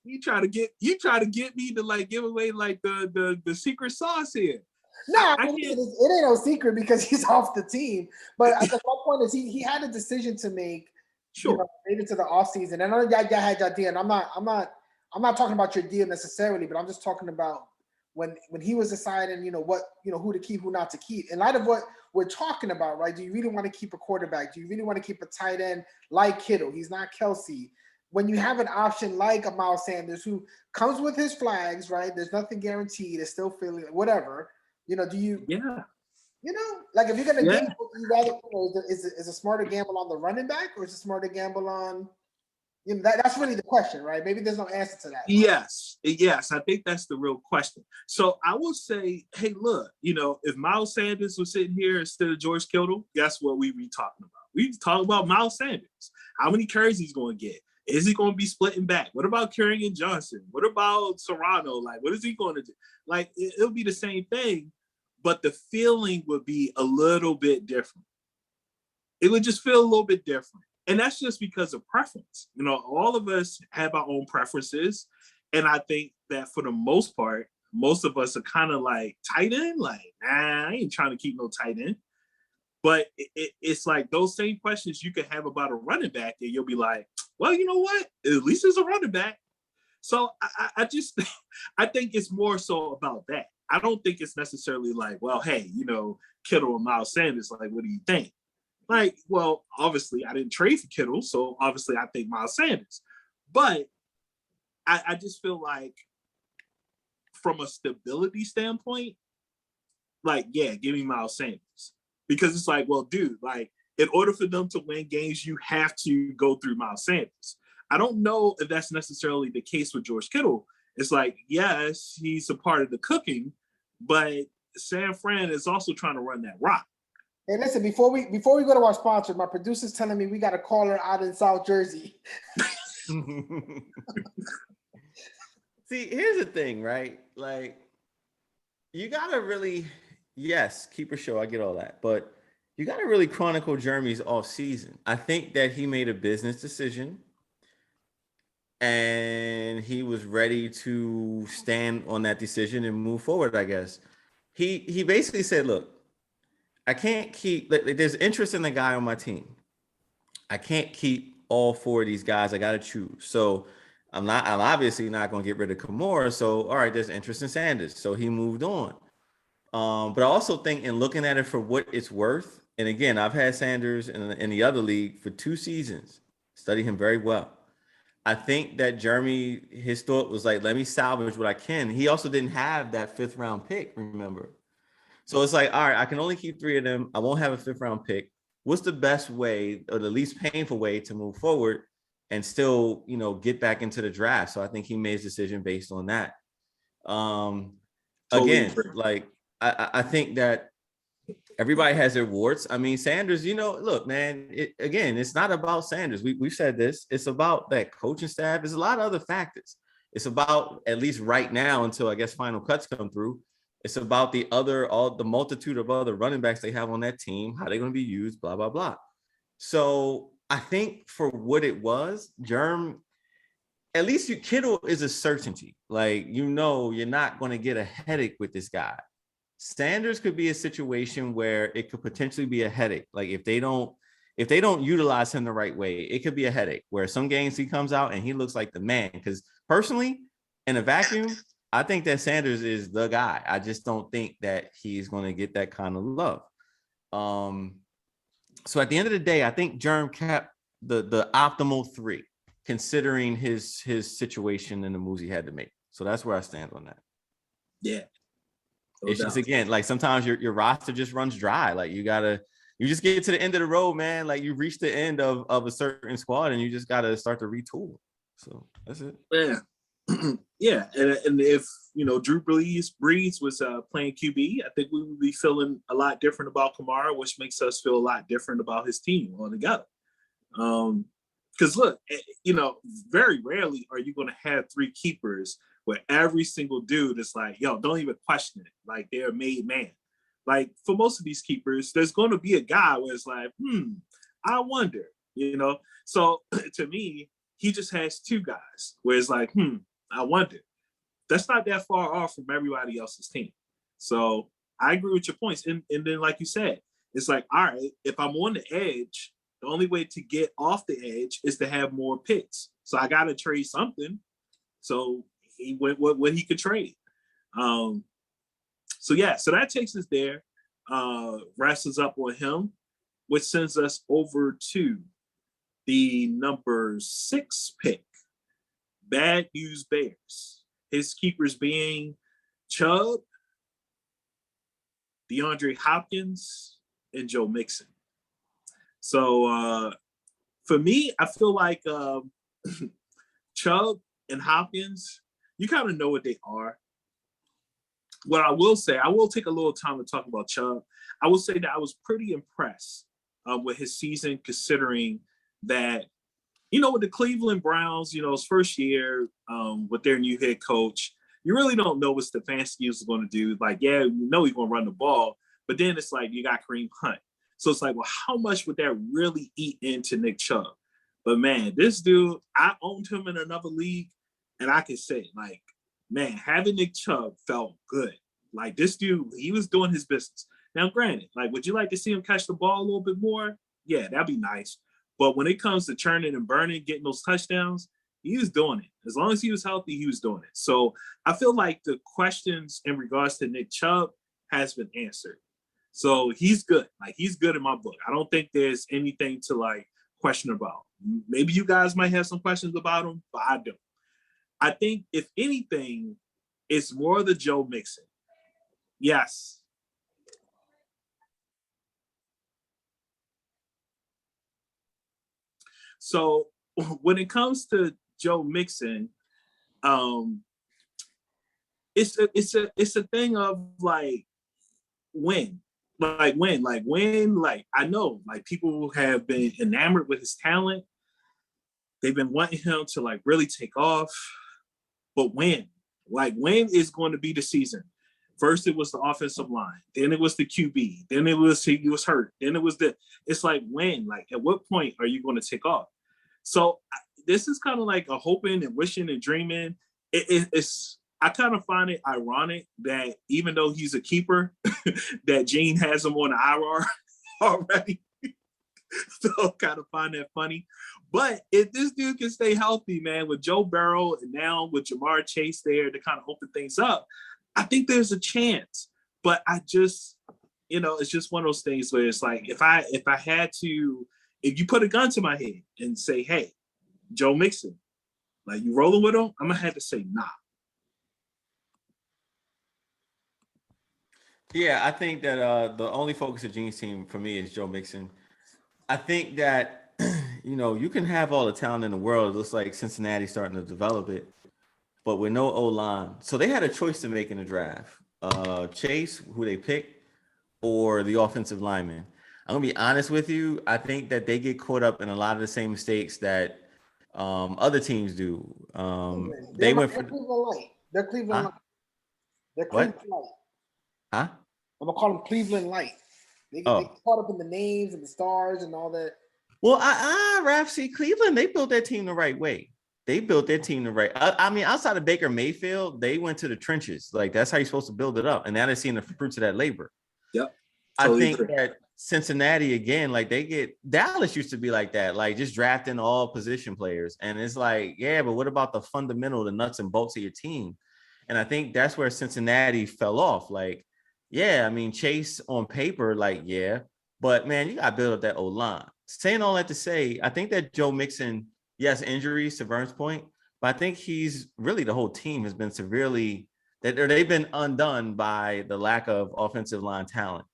You try to get me to like give away like the secret sauce here. No, it ain't no secret because he's off the team. But my point is he had a decision to make. Sure. Made it to the offseason. And I know y'all had your deal, and I'm not talking about your deal necessarily, but I'm just talking about when he was deciding, who to keep, who not to keep. In light of what we're talking about, right? Do you really want to keep a quarterback? Do you really want to keep a tight end like Kittle? He's not Kelsey. When you have an option like a Miles Sanders who comes with his flags, right? There's nothing guaranteed. It's still feeling whatever. Do you? Yeah. Like if you're gonna gamble, you rather is a smarter gamble on the running back or is it smarter gamble on? That's really the question, right? Maybe there's no answer to that. Yes, I think that's the real question. So I will say, hey, look, if Miles Sanders was sitting here instead of George Kittle, guess what we be talking about? We talk about Miles Sanders. How many carries he's going to get? Is he going to be splitting back? What about Kerryon Johnson? What about Serrano? Like, what is he going to do? Like, it'll be the same thing, but the feeling would be a little bit different. It would just feel a little bit different. And that's just because of preference. All of us have our own preferences. And I think that for the most part, most of us are kind of like tight end. Like, nah, I ain't trying to keep no tight end. But it's like those same questions you could have about a running back. And you'll be like, well, you know what? At least it's a running back. So I think it's more so about that. I don't think it's necessarily like, well, hey, Kittle and Miles Sanders, like, what do you think? Like, well, obviously I didn't trade for Kittle, so obviously I think Miles Sanders. But I just feel like from a stability standpoint, like, yeah, give me Miles Sanders. Because it's like, well, dude, like, in order for them to win games, you have to go through Miles Sanders. I don't know if that's necessarily the case with George Kittle. It's like, yes, he's a part of the cooking, but San Fran is also trying to run that rock. Hey, listen, before we go to our sponsor, my producer's telling me we got a caller out in South Jersey. See, here's the thing, right? Like, you got to really, yes, keep a show. I get all that. But you got to really chronicle Jeremy's off season. I think that he made a business decision and he was ready to stand on that decision and move forward, I guess. He basically said, look, I can't keep, there's interest in the guy on my team. I can't keep all 4 of these guys. I got to choose. So I'm obviously not going to get rid of Kamara. So, all right, there's interest in Sanders. So he moved on. But I also think in looking at it for what it's worth, and again, I've had Sanders in the other league for 2 seasons, study him very well. I think that Jeremy, his thought was like, let me salvage what I can. He also didn't have that 5th round pick, remember? So it's like, all right, I can only keep 3 of them. I won't have a 5th round pick. What's the best way or the least painful way to move forward and still, get back into the draft? So I think he made his decision based on that. Again, like, I think that everybody has their warts. I mean, Sanders, look, man, it's not about Sanders. We've said this. It's about that coaching staff. There's a lot of other factors. It's about, at least right now, until I guess final cuts come through, it's about all the multitude of other running backs they have on that team, how they're going to be used, blah, blah, blah. So I think for what it was, at least Kittle is a certainty. Like, you're not going to get a headache with this guy. Sanders could be a situation where it could potentially be a headache. Like, if they don't utilize him the right way, it could be a headache where some games he comes out and he looks like the man. Because personally, in a vacuum, I think that Sanders is the guy. I just don't think that he's going to get that kind of love. So at the end of the day, I think Jerm kept the optimal 3, considering his situation and the moves he had to make. So that's where I stand on that. Yeah. No it's doubt. Just, again, like sometimes your roster just runs dry. Like you just get to the end of the road, man. Like you reach the end of a certain squad and you just got to start to retool. So that's it. Yeah. Yeah. And if, Drew Brees was playing QB, I think we would be feeling a lot different about Kamara, which makes us feel a lot different about his team altogether. Because look, very rarely are you going to have 3 keepers where every single dude is like, yo, don't even question it. Like they're a made man. Like for most of these keepers, there's going to be a guy where it's like, I wonder, So to me, he just has 2 guys where it's like, I wonder. That's not that far off from everybody else's team. So I agree with your points. And then, like you said, it's like, all right, if I'm on the edge, the only way to get off the edge is to have more picks. So I got to trade something. So he went with what he could trade. So that takes us there. Wraps us up on him, which sends us over to the number 6 pick. Bad News Bears. His keepers being Chubb, DeAndre Hopkins, and Joe Mixon. So for me, I feel like Chubb and Hopkins, you kind of know what they are. What I will say, I will take a little time to talk about Chubb. I will say that I was pretty impressed with his season, considering that, with the Cleveland Browns, his first year with their new head coach, you really don't know what Stefanski is going to do. Like, yeah, he's going to run the ball, but then it's like you got Kareem Hunt. So it's like, well, how much would that really eat into Nick Chubb? But man, this dude, I owned him in another league, and I can say, like, man, having Nick Chubb felt good. Like this dude, he was doing his business. Now, granted, like, would you like to see him catch the ball a little bit more? Yeah, that'd be nice. But when it comes to churning and burning, getting those touchdowns, he was doing it. As long as he was healthy, he was doing it. So I feel like the questions in regards to Nick Chubb has been answered. So he's good. Like, he's good in my book. I don't think there's anything to, like, question about. Maybe you guys might have some questions about him, but I don't. I think, if anything, it's more the Joe Mixon. Yes. So when it comes to Joe Mixon, it's a thing of like when. I know, like, people have been enamored with his talent. They've been wanting him to, like, really take off. But when is going to be the season? First, it was the offensive line. Then it was the QB. Then he was hurt. Then it was it's like, when? Like, at what point are you going to take off? So this is kind of like a hoping and wishing and dreaming. I kind of find it ironic that even though he's a keeper, that Gene has him on the IR already. So I kind of find that funny. But if this dude can stay healthy, man, with Joe Burrow and now with Jamar Chase there to kind of open things up, I think there's a chance. But I just, it's just one of those things where it's like, if you put a gun to my head and say, hey, Joe Mixon, like, you rolling with him, I'm going to have to say nah. Yeah, I think that the only focus of Gene's team for me is Joe Mixon. I think that, you can have all the talent in the world. It looks like Cincinnati's starting to develop it, but with no O-line. So they had a choice to make in the draft. Chase, who they picked, or the offensive lineman. I'm going to be honest with you. I think that they get caught up in a lot of the same mistakes that other teams do. They went for Cleveland Light. They're Cleveland Light. They're Cleveland Light. Huh? I'm going to call them Cleveland Light. They get caught up in the names and the stars and all that. Well, Raph, see, Cleveland, they built their team the right way. I mean, outside of Baker Mayfield, they went to the trenches. Like, that's how you're supposed to build it up. And now they're seeing the fruits of that labor. Yep. Totally. I think that Cincinnati, again, like, Dallas used to be like that, like, just drafting all position players. And it's like, yeah, but what about the fundamental, the nuts and bolts of your team? And I think that's where Cincinnati fell off. Like, yeah, I mean, Chase on paper, like, yeah, but man, you got to build up that O-line. Saying all that to say, I think that Joe Mixon, yes, injuries to Vern's point, but I think he's really, the whole team has been severely, they've been undone by the lack of offensive line talent.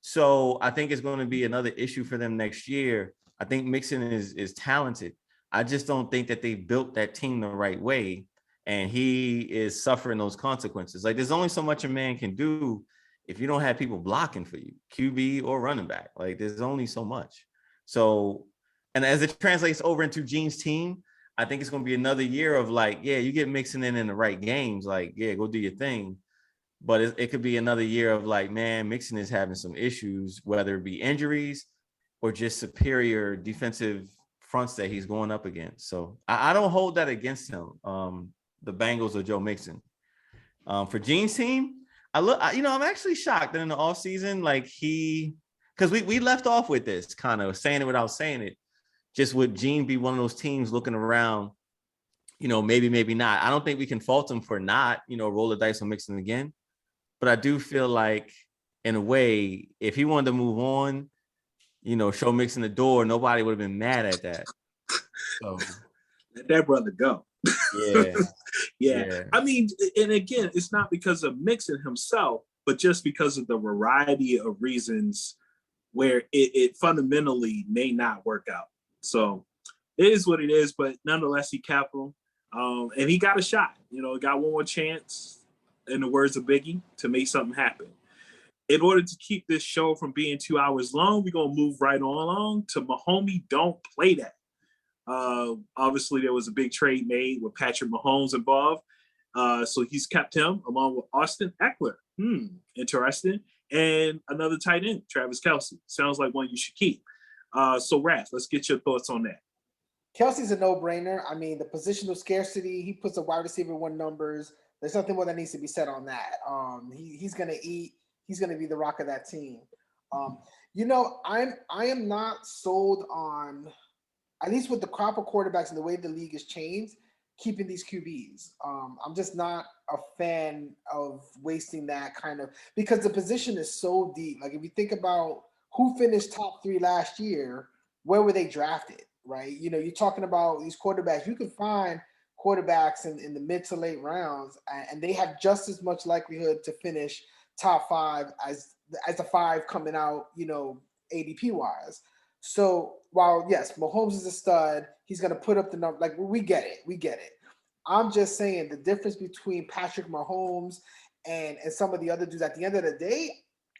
So I think it's going to be another issue for them next year. I think Mixon is talented. I just don't think that they built that team the right way. And he is suffering those consequences. Like, there's only so much a man can do if you don't have people blocking for you, QB or running back. Like, there's only so much. So, and as it translates over into Gene's team, I think it's going to be another year of like, yeah, you get Mixon in the right games. Like, yeah, go do your thing. But it could be another year of like, man, Mixon is having some issues, whether it be injuries or just superior defensive fronts that he's going up against. So I don't hold that against him, the Bengals or Joe Mixon. For Gene's team, I'm actually shocked that in the offseason, like because we left off with this kind of saying it without saying it, just would Gene be one of those teams looking around, maybe not. I don't think we can fault him for not, roll the dice on Mixon again. But I do feel like, in a way, if he wanted to move on, show Mixon the door, nobody would have been mad at that. So let that brother go. Yeah. Yeah. I mean, and again, it's not because of Mixon himself, but just because of the variety of reasons where it fundamentally may not work out. So it is what it is, but nonetheless, he capped him. And he got a shot, got one more chance, in the words of Biggie, to make something happen. In order to keep this show from being 2 hours long, we're going to move right on along to Mahomes Don't Play That. Obviously, there was a big trade made with Patrick Mahomes involved. So he's kept him along with Austin Eckler. Interesting. And another tight end, Travis Kelsey. Sounds like one you should keep. So, Raph, let's get your thoughts on that. Kelsey's a no-brainer. I mean, the positional scarcity, he puts a wide receiver one numbers. There's nothing more that needs to be said on that. He's going to eat. He's going to be the rock of that team. I am not sold on, at least with the crop of quarterbacks and the way the league has changed, keeping these QBs. I'm just not a fan of wasting that kind of, because the position is so deep. Like, if you think about who finished top 3 last year, where were they drafted, right? You're talking about these quarterbacks. You can find quarterbacks in the mid to late rounds, and they have just as much likelihood to finish top 5 as the 5 coming out, ADP wise. So while yes, Mahomes is a stud, he's going to put up the number. Like, we get it. I'm just saying the difference between Patrick Mahomes and some of the other dudes at the end of the day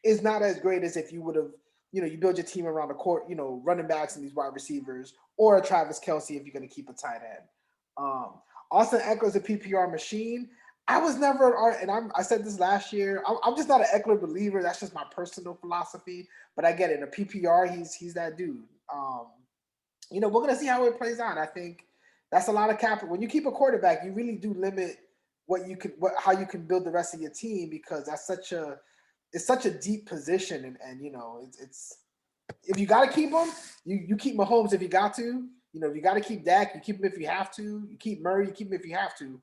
is not as great as if you would have, you build your team around the court, running backs and these wide receivers, or a Travis Kelsey if you're going to keep a tight end. Austin Eckler's a PPR machine. I was never, and I said this last year, I'm just not an Eckler believer. That's just my personal philosophy. But I get it. In a PPR, he's that dude. We're gonna see how it plays out. I think that's a lot of capital. When you keep a quarterback, you really do limit how you can build the rest of your team, because it's such a deep position, and it's if you got to keep him, you keep Mahomes if you got to. If you got to keep Dak, you keep him if you have to. You keep Murray, you keep him if you have to.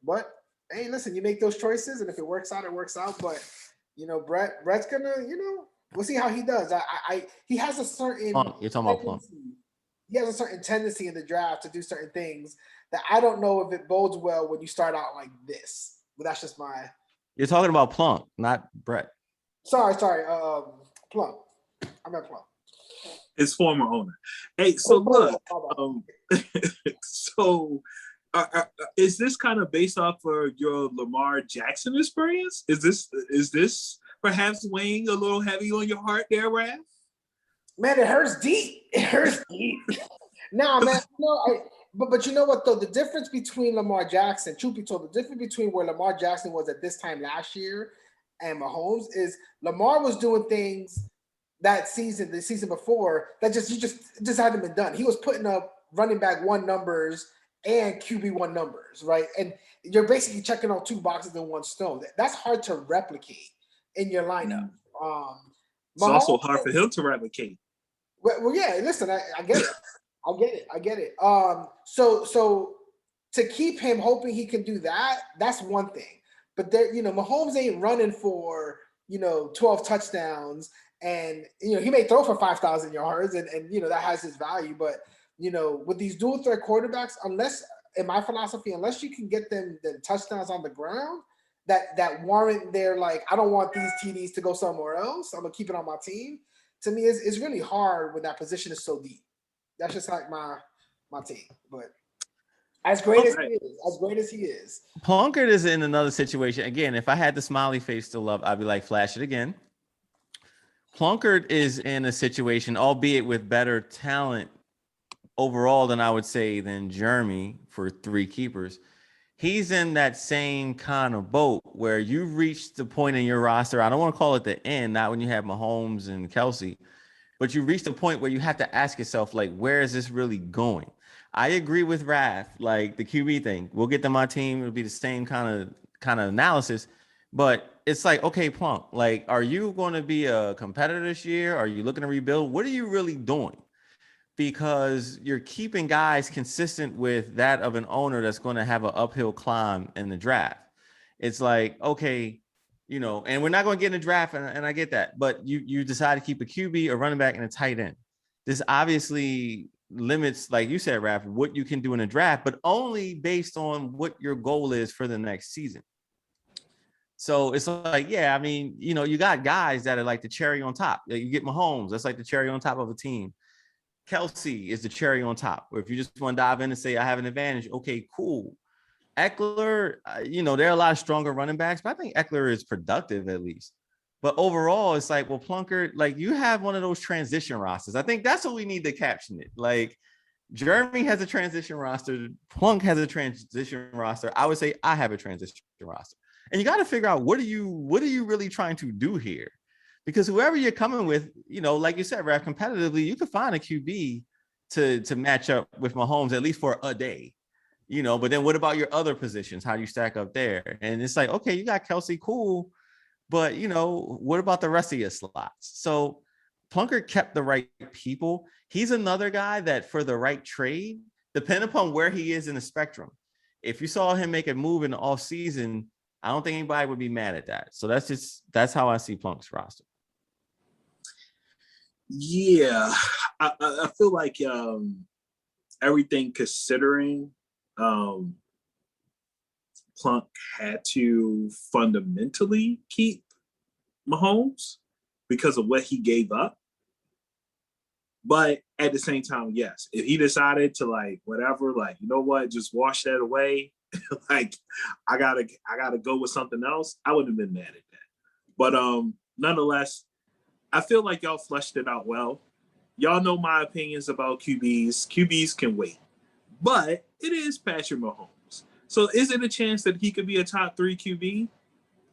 But hey, listen, you make those choices, and if it works out, it works out. But Brett's gonna, we'll see how he does. He has a certain. You're talking about Plum. He has a certain tendency in the draft to do certain things that I don't know if it bodes well when you start out like this. But that's just my. You're talking about Plum, not Brett. Sorry, Plum. I meant Plum. His former owner. Hey, so look, is this kind of based off of your Lamar Jackson experience? Is this perhaps weighing a little heavy on your heart there, Raph? Man, it hurts deep. Nah, man. But you know what though? The difference between Lamar Jackson, truth be told, the difference between where Lamar Jackson was at this time last year and Mahomes is Lamar was doing things the season before, that just hadn't been done. He was putting up running back 1 numbers and QB 1 numbers, right? And you're basically checking all 2 boxes in one stone. That's hard to replicate in your lineup. It's also hard for him to replicate. Well, yeah. Listen, I get it. I get it. So to keep him hoping he can do that, that's one thing. But there, Mahomes ain't running for 12 touchdowns, and he may throw for 5,000 yards, and that has his value. But with these dual threat quarterbacks, in my philosophy, unless you can get them the touchdowns on the ground that warrant their, like, I don't want these TDs to go somewhere else, I'm gonna keep it on my team. To me, it's really hard when that position is so deep. That's just like my team. But as great as he is, Plunkett is in another situation. Again, if I had the smiley face still up, I'd be like, flash it again. Plunkett is in a situation, albeit with better talent overall than I would say than Jeremy for 3 keepers. He's in that same kind of boat where you've reached the point in your roster. I don't want to call it the end, not when you have Mahomes and Kelsey, but you reached a point where you have to ask yourself, like, where is this really going? I agree with Raph, like the QB thing. We'll get to my team. It'll be the same kind of analysis, but it's like, okay, Plunk, like, are you going to be a competitor this year? Are you looking to rebuild? What are you really doing? Because you're keeping guys consistent with that of an owner that's going to have an uphill climb in the draft. It's like, okay, and we're not going to get in the draft, and I get that, but you decide to keep a QB, a running back, and a tight end. This obviously limits, like you said, Raph, what you can do in a draft, but only based on what your goal is for the next season. So it's like, yeah, I mean, you got guys that are like the cherry on top. You get Mahomes, that's like the cherry on top of a team. Kelsey is the cherry on top. Or if you just want to dive in and say, I have an advantage, okay, cool. Eckler, there are a lot of stronger running backs, but I think Eckler is productive at least. But overall, it's like, well, Plunkett, like, you have one of those transition rosters. I think that's what we need to caption it. Like, Jeremy has a transition roster. Plunk has a transition roster. I would say I have a transition roster. And you got to figure out, what are you really trying to do here? Because whoever you're coming with, like you said, Raph, competitively, you could find a QB to match up with Mahomes, at least for a day, but then what about your other positions? How do you stack up there? And it's like, okay, you got Kelsey, cool. But, what about the rest of your slots? So Plunkett kept the right people. He's another guy that for the right trade, depending upon where he is in the spectrum, if you saw him make a move in the offseason, I don't think anybody would be mad at that. So that's how I see Plunk's roster. Yeah, I feel like everything considering, Plunk had to fundamentally keep Mahomes because of what he gave up. But at the same time, yes, if he decided to, like, whatever, like, you know what, just wash that away, like, I gotta go with something else, I wouldn't have been mad at that. But nonetheless, I feel like y'all fleshed it out well. Y'all know my opinions about QBs. QBs can wait. But it is Patrick Mahomes. So is it a chance that he could be a top 3 QB?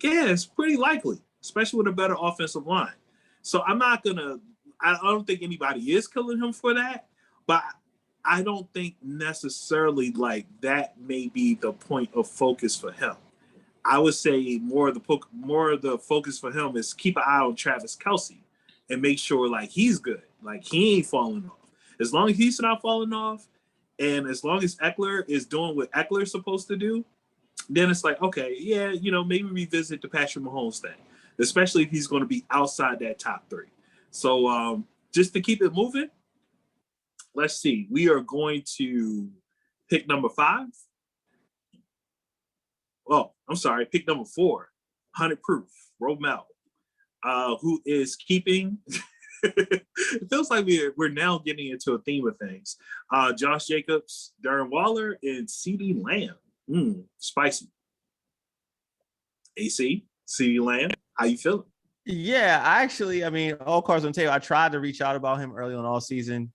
Yeah, it's pretty likely, especially with a better offensive line. So I don't think anybody is killing him for that. But I don't think necessarily, like, that may be the point of focus for him. I would say more of the focus for him is keep an eye on Travis Kelsey and make sure, like, he's good. Like, he ain't falling off. As long as he's not falling off, and as long as Eckler is doing what Eckler's supposed to do, then it's like, okay, yeah, maybe revisit the Patrick Mahomes thing, especially if he's going to be outside that top 3. So just to keep it moving, let's see. We are going to pick number 5. Oh, I'm sorry. Pick number 4, 100 Proof, Romel, who is keeping – it feels like we're now getting into a theme of things. Josh Jacobs, Darren Waller, and CeeDee Lamb. Spicy. AC, CeeDee Lamb, how you feeling? Yeah, I mean, all cards on the table. I tried to reach out about him early on all season.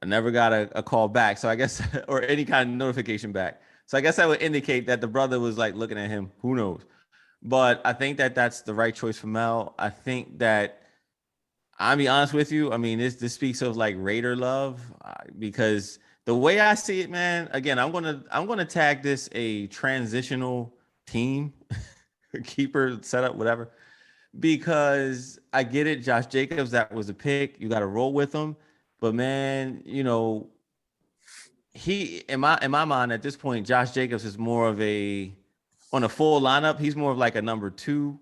I never got a call back. So I guess, or any kind of notification back. So I guess that would indicate that the brother was like looking at him. Who knows? But I think that that's the right choice for Mel. I think that, I'll be honest with you, I mean, this speaks of like Raider love, because the way I see it, man, again, I'm gonna tag this a transitional team, keeper setup, whatever, because I get it. Josh Jacobs, that was a pick. You got to roll with him, but man, he in my mind at this point, Josh Jacobs is more of on a full lineup. He's more of like a number 2.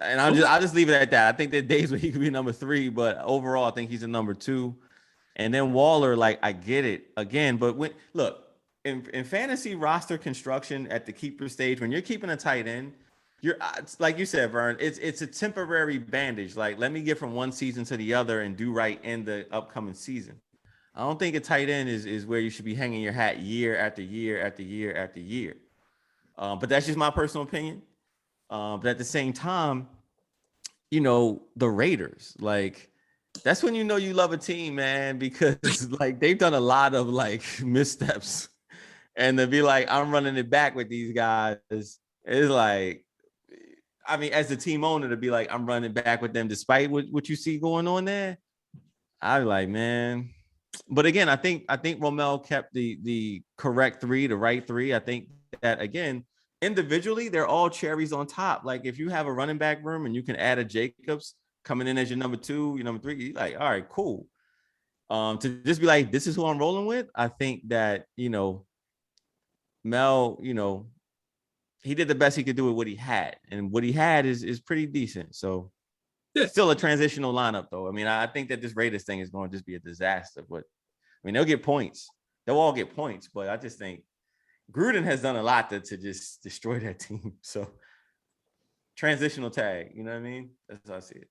And I'll just leave it at that. I think there are days where he could be number 3, but overall, I think he's a number 2. And then Waller, like, I get it again, but look, in fantasy roster construction at the keeper stage, when you're keeping a tight end, you're like you said, Vern, it's a temporary bandage. Like, let me get from one season to the other and do right in the upcoming season. I don't think a tight end is where you should be hanging your hat year after year after year after year. But that's just my personal opinion. But at the same time, the Raiders, like, that's when you know you love a team, man, because like they've done a lot of like missteps, and to be like, I'm running it back with these guys, is like, I mean, as a team owner, to be like, I'm running back with them despite what you see going on there, I'd be like, man. But again, I think Romel kept the correct 3, the right 3. I think that, again, individually, they're all cherries on top. Like, if you have a running back room and you can add a Jacobs coming in as your number 2, your number 3, you're like, all right, cool. To just be like, this is who I'm rolling with. I think that, Mel, he did the best he could do with what he had, and what he had is pretty decent. So still a transitional lineup, though. I mean, I think that this Raiders thing is going to just be a disaster, but I mean, they'll get points. They'll all get points, but I just think Gruden has done a lot to just destroy that team. So transitional tag, you know what I mean? That's how I see it.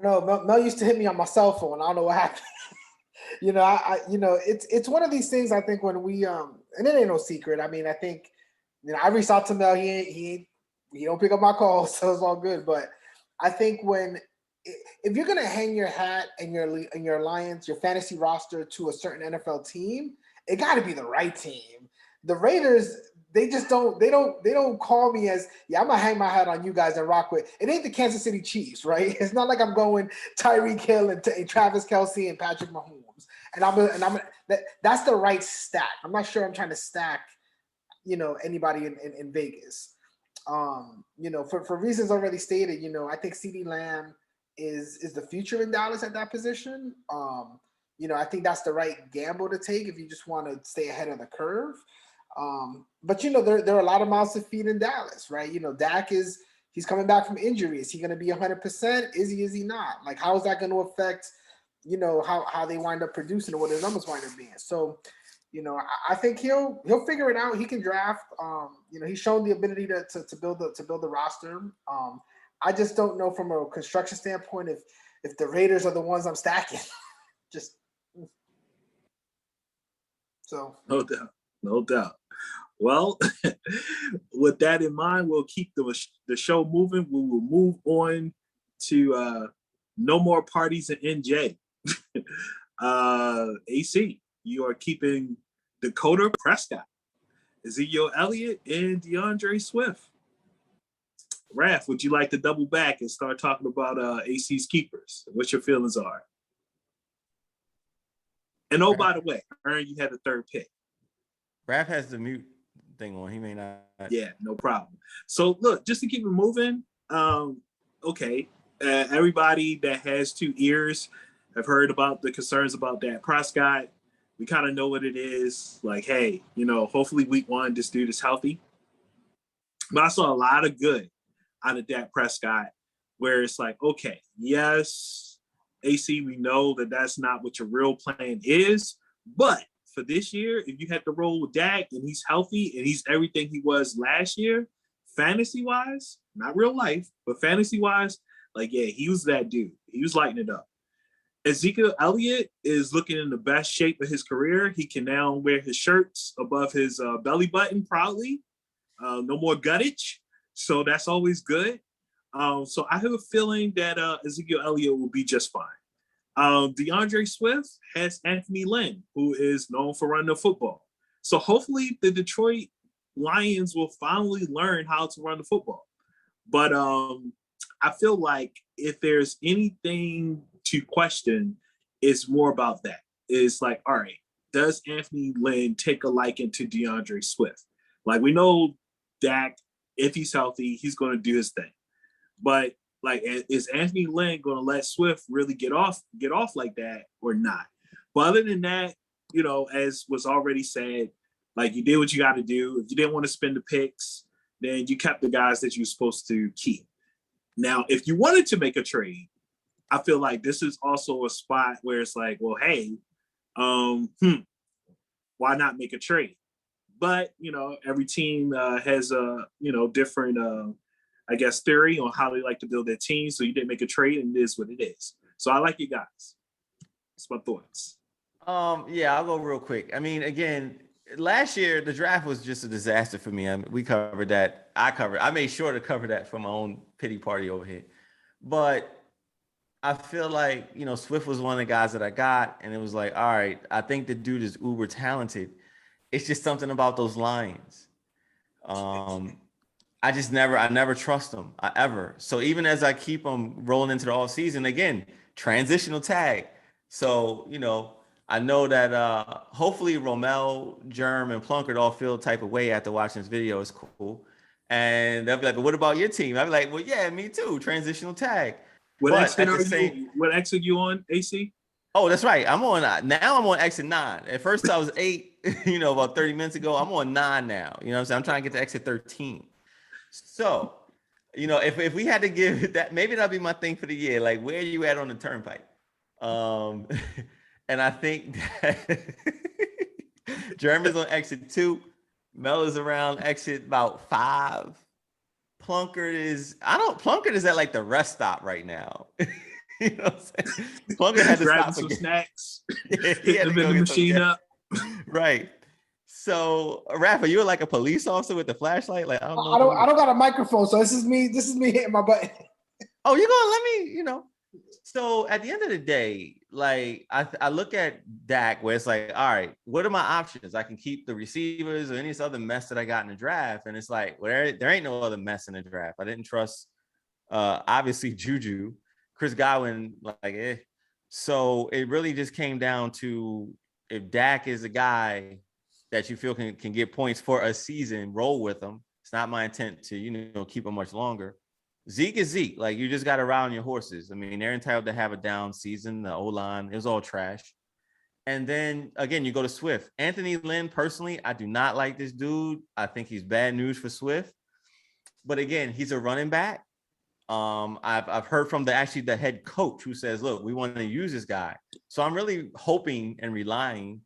No, Mel used to hit me on my cell phone. I don't know what happened. It's one of these things. I think when we and it ain't no secret. I mean, I think I reached out to Mel. He don't pick up my calls, so it's all good. But I think if you're gonna hang your hat and your alliance, your fantasy roster to a certain NFL team, it got to be the right team. The Raiders, they just don't. They don't call me as, I'm gonna hang my hat on you guys and rock with. It ain't the Kansas City Chiefs, right? It's not like I'm going Tyreek Hill and Travis Kelsey and Patrick Mahomes, that's the right stack. I'm not sure I'm trying to stack, anybody in Vegas. For reasons already stated, I think CeeDee Lamb is the future in Dallas at that position. I think that's the right gamble to take if you just want to stay ahead of the curve. But there are a lot of mouths to feed in Dallas, right? Dak he's coming back from injury. Is he going to be 100%? Is he not? Like, how is that going to affect, how they wind up producing or what their numbers wind up being? So, I think he'll figure it out. He can draft. He's shown the ability to build the roster. I just don't know from a construction standpoint if the Raiders are the ones I'm stacking. Just so. No doubt. Well, with that in mind, we'll keep the show moving. We will move on to no more parties in NJ. AC, you are keeping Dakota Prescott, Ezekiel Elliott, and Deandre Swift. Raph, would you like to double back and start talking about AC's keepers? What your feelings are? And by the way, Aaron, you had the 3rd pick. Raph has the mute thing on. He may not. Yeah, no problem. So look, just to keep it moving. Okay, everybody that has 2 ears have heard about the concerns about Dak Prescott. We kind of know what it is. Like, hey, hopefully week 1, this dude is healthy. But I saw a lot of good out of Dak Prescott, where it's like, okay, yes, AC, we know that that's not what your real plan is, but for this year, if you had to roll with Dak and he's healthy and he's everything he was last year, fantasy-wise, not real life, but fantasy-wise, like, yeah, he was that dude. He was lighting it up. Ezekiel Elliott is looking in the best shape of his career. He can now wear his shirts above his belly button proudly. No more guttage. So that's always good. So I have a feeling that Ezekiel Elliott will be just fine. Deandre Swift has Anthony Lynn, who is known for running the football. So hopefully the Detroit Lions will finally learn how to run the football. But I feel like if there's anything to question, it's more about that. It's like, all right, does Anthony Lynn take a liking to Deandre Swift? Like, we know Dak, if he's healthy, he's going to do his thing. But like, is Anthony Lynn going to let Swift really get off like that or not? But other than that, as was already said, like you did what you got to do. If you didn't want to spend the picks, then you kept the guys that you're supposed to keep. Now, if you wanted to make a trade, I feel like this is also a spot where it's like, well, hey, why not make a trade? But, every team has a, different, I guess, theory on how they like to build their team. So you didn't make a trade, and it is what it is. So I like you guys. That's my thoughts. Yeah, I'll go real quick. I mean, again, last year the draft was just a disaster for me. We covered that. I made sure to cover that for my own pity party over here. But I feel like, Swift was one of the guys that I got, and it was like, all right, I think the dude is uber talented. It's just something about those lines. I never trust them, ever. So even as I keep them rolling into the off season, again, transitional tag. So, I know that hopefully Romel, Germ, and Plunkett all feel the type of way after watching this video. It's cool. And they'll be like, what about your team? I'll be like, well, yeah, me too. Transitional tag. What exit are you on, AC? Oh, that's right. I'm on exit 9. At first I was 8, about 30 minutes ago. I'm on 9 now. You know what I'm saying? I'm trying to get to exit 13. So, if we had to give that, maybe that'll be my thing for the year. Like, where are you at on the turnpike? And I think that Jeremy's on exit 2. Mel is around exit about 5. Plunkett is at like the rest stop right now. You know what I'm saying? Plunkett had to grabbing stop some snacks, he had to the machine up. Right. So, Rafa, you're like a police officer with the flashlight. Like, I don't got a microphone, so this is me hitting my button. Oh, you're gonna let me, So at the end of the day, like I look at Dak where it's like, all right, what are my options? I can keep the receivers or any other mess that I got in the draft. And it's like, well, there ain't no other mess in the draft. I didn't trust obviously Juju, Chris Godwin, So it really just came down to if Dak is a guy that you feel can get points for a season, roll with him. It's not my intent to, keep him much longer. Zeke is Zeke. Like, you just got to ride on your horses. I mean, they're entitled to have a down season. The O-line, it was all trash. And then, again, you go to Swift. Anthony Lynn, personally, I do not like this dude. I think he's bad news for Swift. But, again, he's a running back. I've heard from the head coach who says, look, we want to use this guy. So I'm really hoping and relying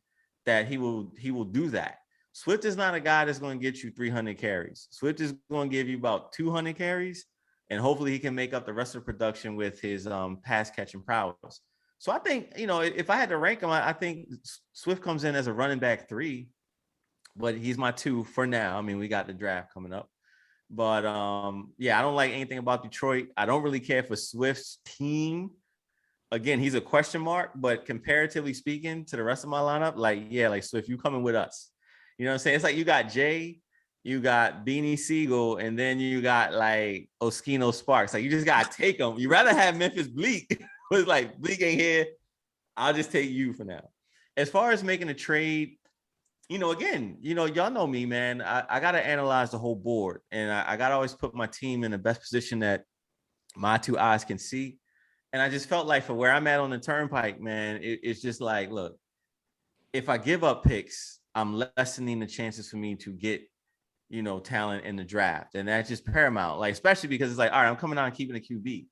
that he will do that. Swift is not a guy that's going to get you 300 carries. Swift is going to give you about 200 carries. And hopefully he can make up the rest of the production with his pass catching prowess. So I think, if I had to rank him, I think Swift comes in as a running back 3, but he's my 2 for now. I mean, we got the draft coming up. But I don't like anything about Detroit. I don't really care for Swift's team. Again, he's a question mark, but comparatively speaking to the rest of my lineup, like Swift, you coming with us. You know what I'm saying? It's like you got Jay, you got Beanie Siegel, and then you got like Oskino Sparks. Like, you just gotta take them. You rather have Memphis Bleak. It's like, Bleak ain't here. I'll just take you for now. As far as making a trade, again, y'all know me, man. I gotta analyze the whole board, and I gotta always put my team in the best position that my 2 eyes can see. And I just felt like for where I'm at on the turnpike, man, it's just like, look, if I give up picks, I'm lessening the chances for me to get talent in the draft. And that's just paramount, like, especially because it's like, all right, I'm coming out and keeping a QB.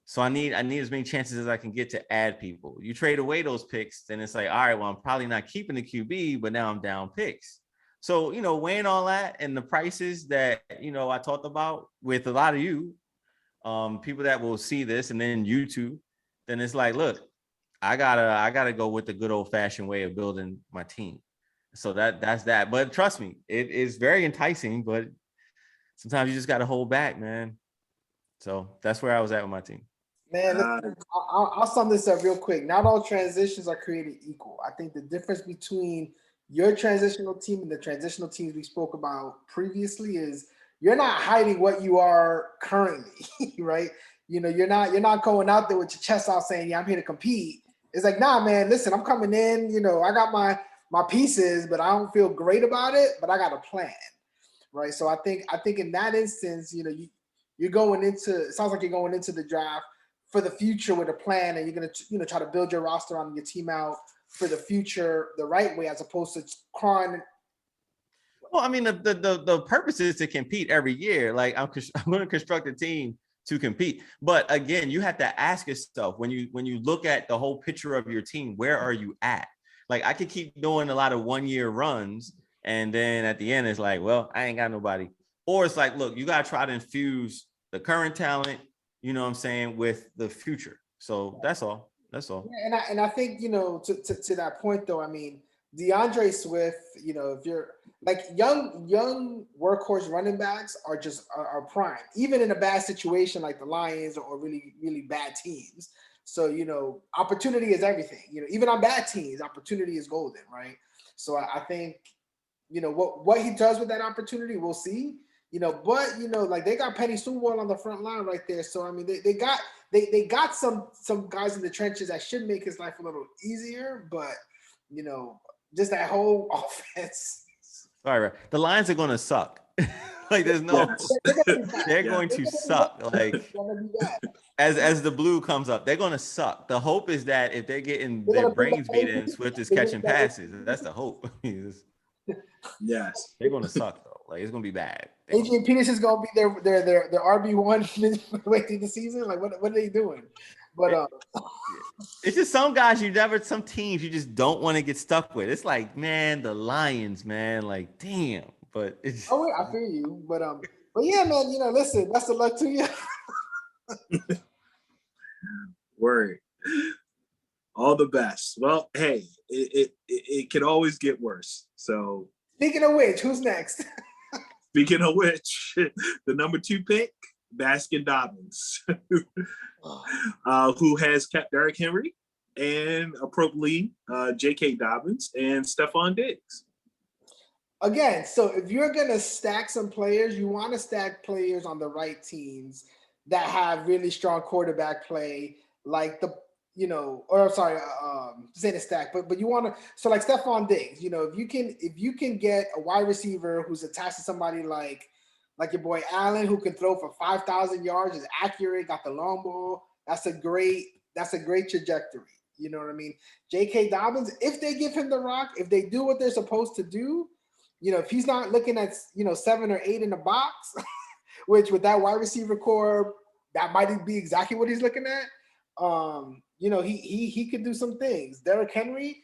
So I need as many chances as I can get to add people. You trade away those picks, then it's like, all right, well, I'm probably not keeping the QB, but now I'm down picks. So, weighing all that and the prices that, I talked about with a lot of you, people that will see this and then YouTube, then it's like, look, I gotta go with the good old fashioned way of building my team. So that's that. But trust me, it is very enticing, but sometimes you just got to hold back, man. So that's where I was at with my team. Man, listen, I'll sum this up real quick. Not all transitions are created equal. I think the difference between your transitional team and the transitional teams we spoke about previously is you're not hiding what you are currently, right? You're not going out there with your chest out saying, yeah, I'm here to compete. It's like, nah, man, listen, I'm coming in, I got my pieces, but I don't feel great about it, but I got a plan, right? So I think in that instance, you're going into, it sounds like you're going into the draft for the future with a plan, and you're gonna try to build your roster on your team out for the future the right way, as opposed to crying. Well, I mean, the purpose is to compete every year. Like I'm going to construct a team to compete, but again, you have to ask yourself when you look at the whole picture of your team, where are you at? Like I could keep doing a lot of 1-year runs, and then at the end it's like, well, I ain't got nobody. Or it's like, look, you got to try to infuse the current talent, you know what I'm saying, with the future. So that's all. That's all. Yeah, and I think, to that point though, I mean, Deandre Swift, if you're like young workhorse running backs are prime, even in a bad situation like the Lions or really, really bad teams. So, opportunity is everything. Even on bad teams, opportunity is golden, right? So I think, what he does with that opportunity, we'll see. But like they got Penny Sewell on the front line right there. So I mean, they got some guys in the trenches that should make his life a little easier. But just that whole offense. All right, the Lions are going to suck. Like there's no, they're going to suck. Like as the blue comes up, they're going to suck. The hope is that if they're getting their brains beaten, Swift is catching passes. That's the hope. Yes, they're going to suck though. Like it's going to be bad. Adrian Peterson's going to be their RB1 way through the season. Like what are they doing? But it's just some teams you just don't want to get stuck with. It's like, man, the Lions, man, like damn. But it's I feel you. But yeah, man, listen, best of luck to you. Word. All the best. Well, hey, it can always get worse. So speaking of which, who's next? Speaking of which, the number 2 pick, Baskin Dobbins, who has kept Derrick Henry and appropriately J.K. Dobbins and Stephon Diggs. Again, so if you're going to stack some players, you want to stack players on the right teams that have really strong quarterback play, like saying a stack, but you want to, so like Stephon Diggs, if you can get a wide receiver who's attached to somebody like your boy Allen, who can throw for 5,000 yards, is accurate, got the long ball, that's a great trajectory. You know what I mean? J.K. Dobbins, if they give him the rock, if they do what they're supposed to do, if he's not looking at 7 or 8 in the box, which with that wide receiver core, that might be exactly what he's looking at. He could do some things. Derrick Henry,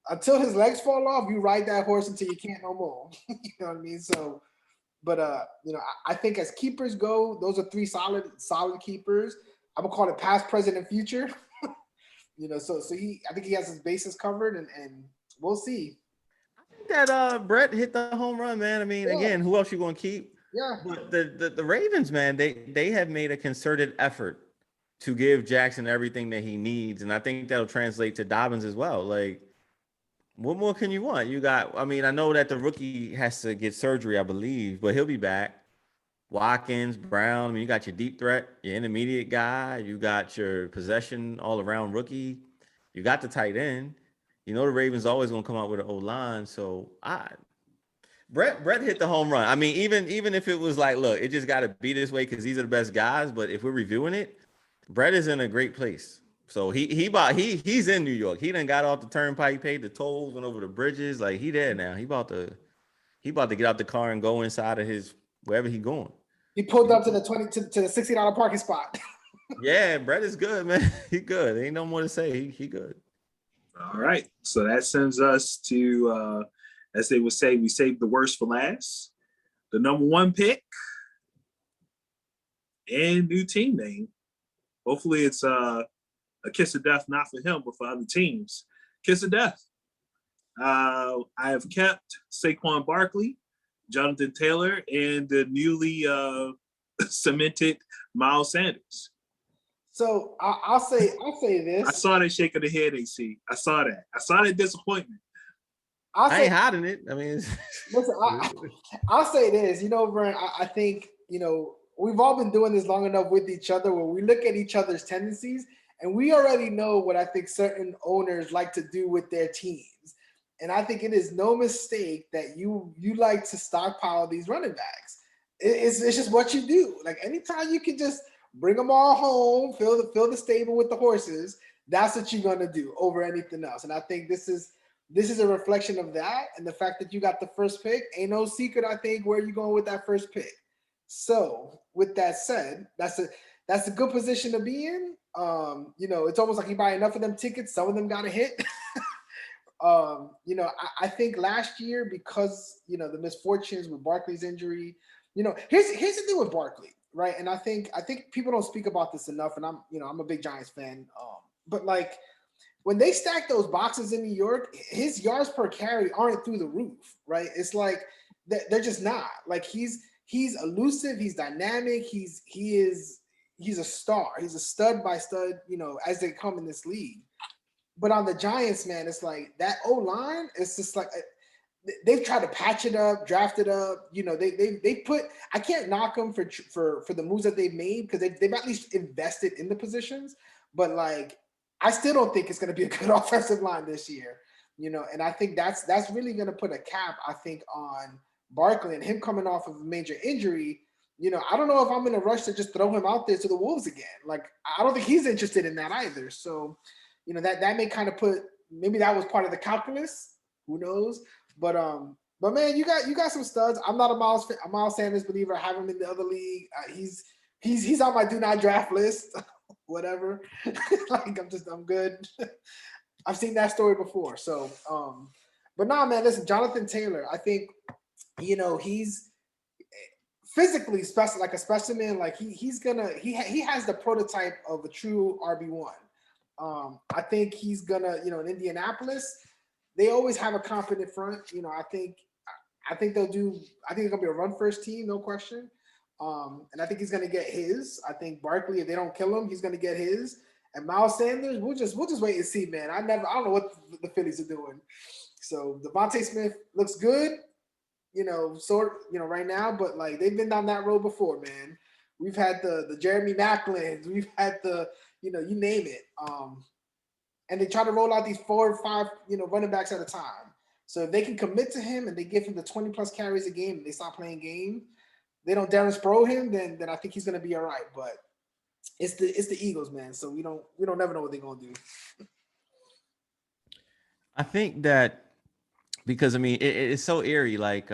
until his legs fall off, you ride that horse until you can't no more. You know what I mean? So, but I think as keepers go, those are 3 solid keepers. I'm gonna call it past, present, and future. So I think he has his bases covered, and we'll see. I think that Brett hit the home run, man. I mean, again, who else you gonna keep? Yeah. But the Ravens, man, they have made a concerted effort to give Jackson everything that he needs. And I think that'll translate to Dobbins as well. Like, what more can you want? I know that the rookie has to get surgery, I believe, but he'll be back. Watkins, Brown, you got your deep threat, your intermediate guy, you got your possession all-around rookie, you got the tight end. The Ravens always going to come out with an O-line. So Brett hit the home run. I mean, even if it was like, look, it just got to be this way because these are the best guys. But if we're reviewing it, Brett is in a great place. So he's in New York. He done got off the turnpike, paid the tolls, went over the bridges. Like he there now. He about to get out the car and go inside of his wherever he going. He pulled up to the to the $60 parking spot. Yeah, Brett is good, man. He good. Ain't no more to say. He good. All right. So that sends us to, as they would say, we saved the worst for last. The number 1 pick and new team name. Hopefully it's a kiss of death, not for him, but for other teams. Kiss of death. I have kept Saquon Barkley, Jonathan Taylor, and the newly cemented Miles Sanders. So I'll say this. I saw that shake of the head, AC. I saw that. I saw that disappointment. I ain't hiding it. I mean, listen, I'll say this. Vern, I think, we've all been doing this long enough with each other where we look at each other's tendencies and we already know what I think certain owners like to do with their teams. And I think it is no mistake that you like to stockpile these running backs. It's just what you do. Like anytime you can just bring them all home, fill the stable with the horses. That's what you're gonna do over anything else. And I think this is a reflection of that, and the fact that you got the first pick. Ain't no secret, I think, where you're going with that first pick. So with that said, that's a good position to be in. It's almost like you buy enough of them tickets, some of them got to hit. I think last year, because the misfortunes with Barkley's injury, here's the thing with Barkley, right? And I think people don't speak about this enough, and I'm a big Giants fan. But like when they stack those boxes in New York, his yards per carry aren't through the roof, right? It's like they're just not. Like he's elusive, he's dynamic, he's a star, he's a stud by stud, as they come in this league. But on the Giants, man, it's like that O-line, it's just like they've tried to patch it up, draft it up. They put, I can't knock them for the moves that they've made, because they've at least invested in the positions. But like, I still don't think it's going to be a good offensive line this year, and I think that's really going to put a cap, I think, on Barkley and him coming off of a major injury. I don't know if I'm in a rush to just throw him out there to the Wolves again. Like, I don't think he's interested in that either. So, that may kind of maybe that was part of the calculus. Who knows? But man, you got some studs. I'm not a Miles Sanders believer. I have him in the other league. He's on my do not draft list. Whatever. Like, I'm good. I've seen that story before. So, but nah, man, listen, Jonathan Taylor, I think, he's physically special, like a specimen. Like he has the prototype of a true RB1. I think he's gonna, in Indianapolis, they always have a confident front. I think they're gonna be a run first team, no question. And I think he's gonna get his. I think Barkley, if they don't kill him, he's gonna get his. And Miles Sanders, we'll just wait and see, man. I don't know what the Phillies are doing. So Devonta Smith looks good, right now, but like they've been down that road before, man. We've had the Jeremy Maclins, we've had the, you name it. And they try to roll out these 4 or 5, running backs at a time. So if they can commit to him and they give him the 20 plus carries a game and they stop playing game, they don't Darren Sproul him, then I think he's gonna be all right. But it's the Eagles, man. So we don't never know what they're gonna do. I think that because it's so eerie, like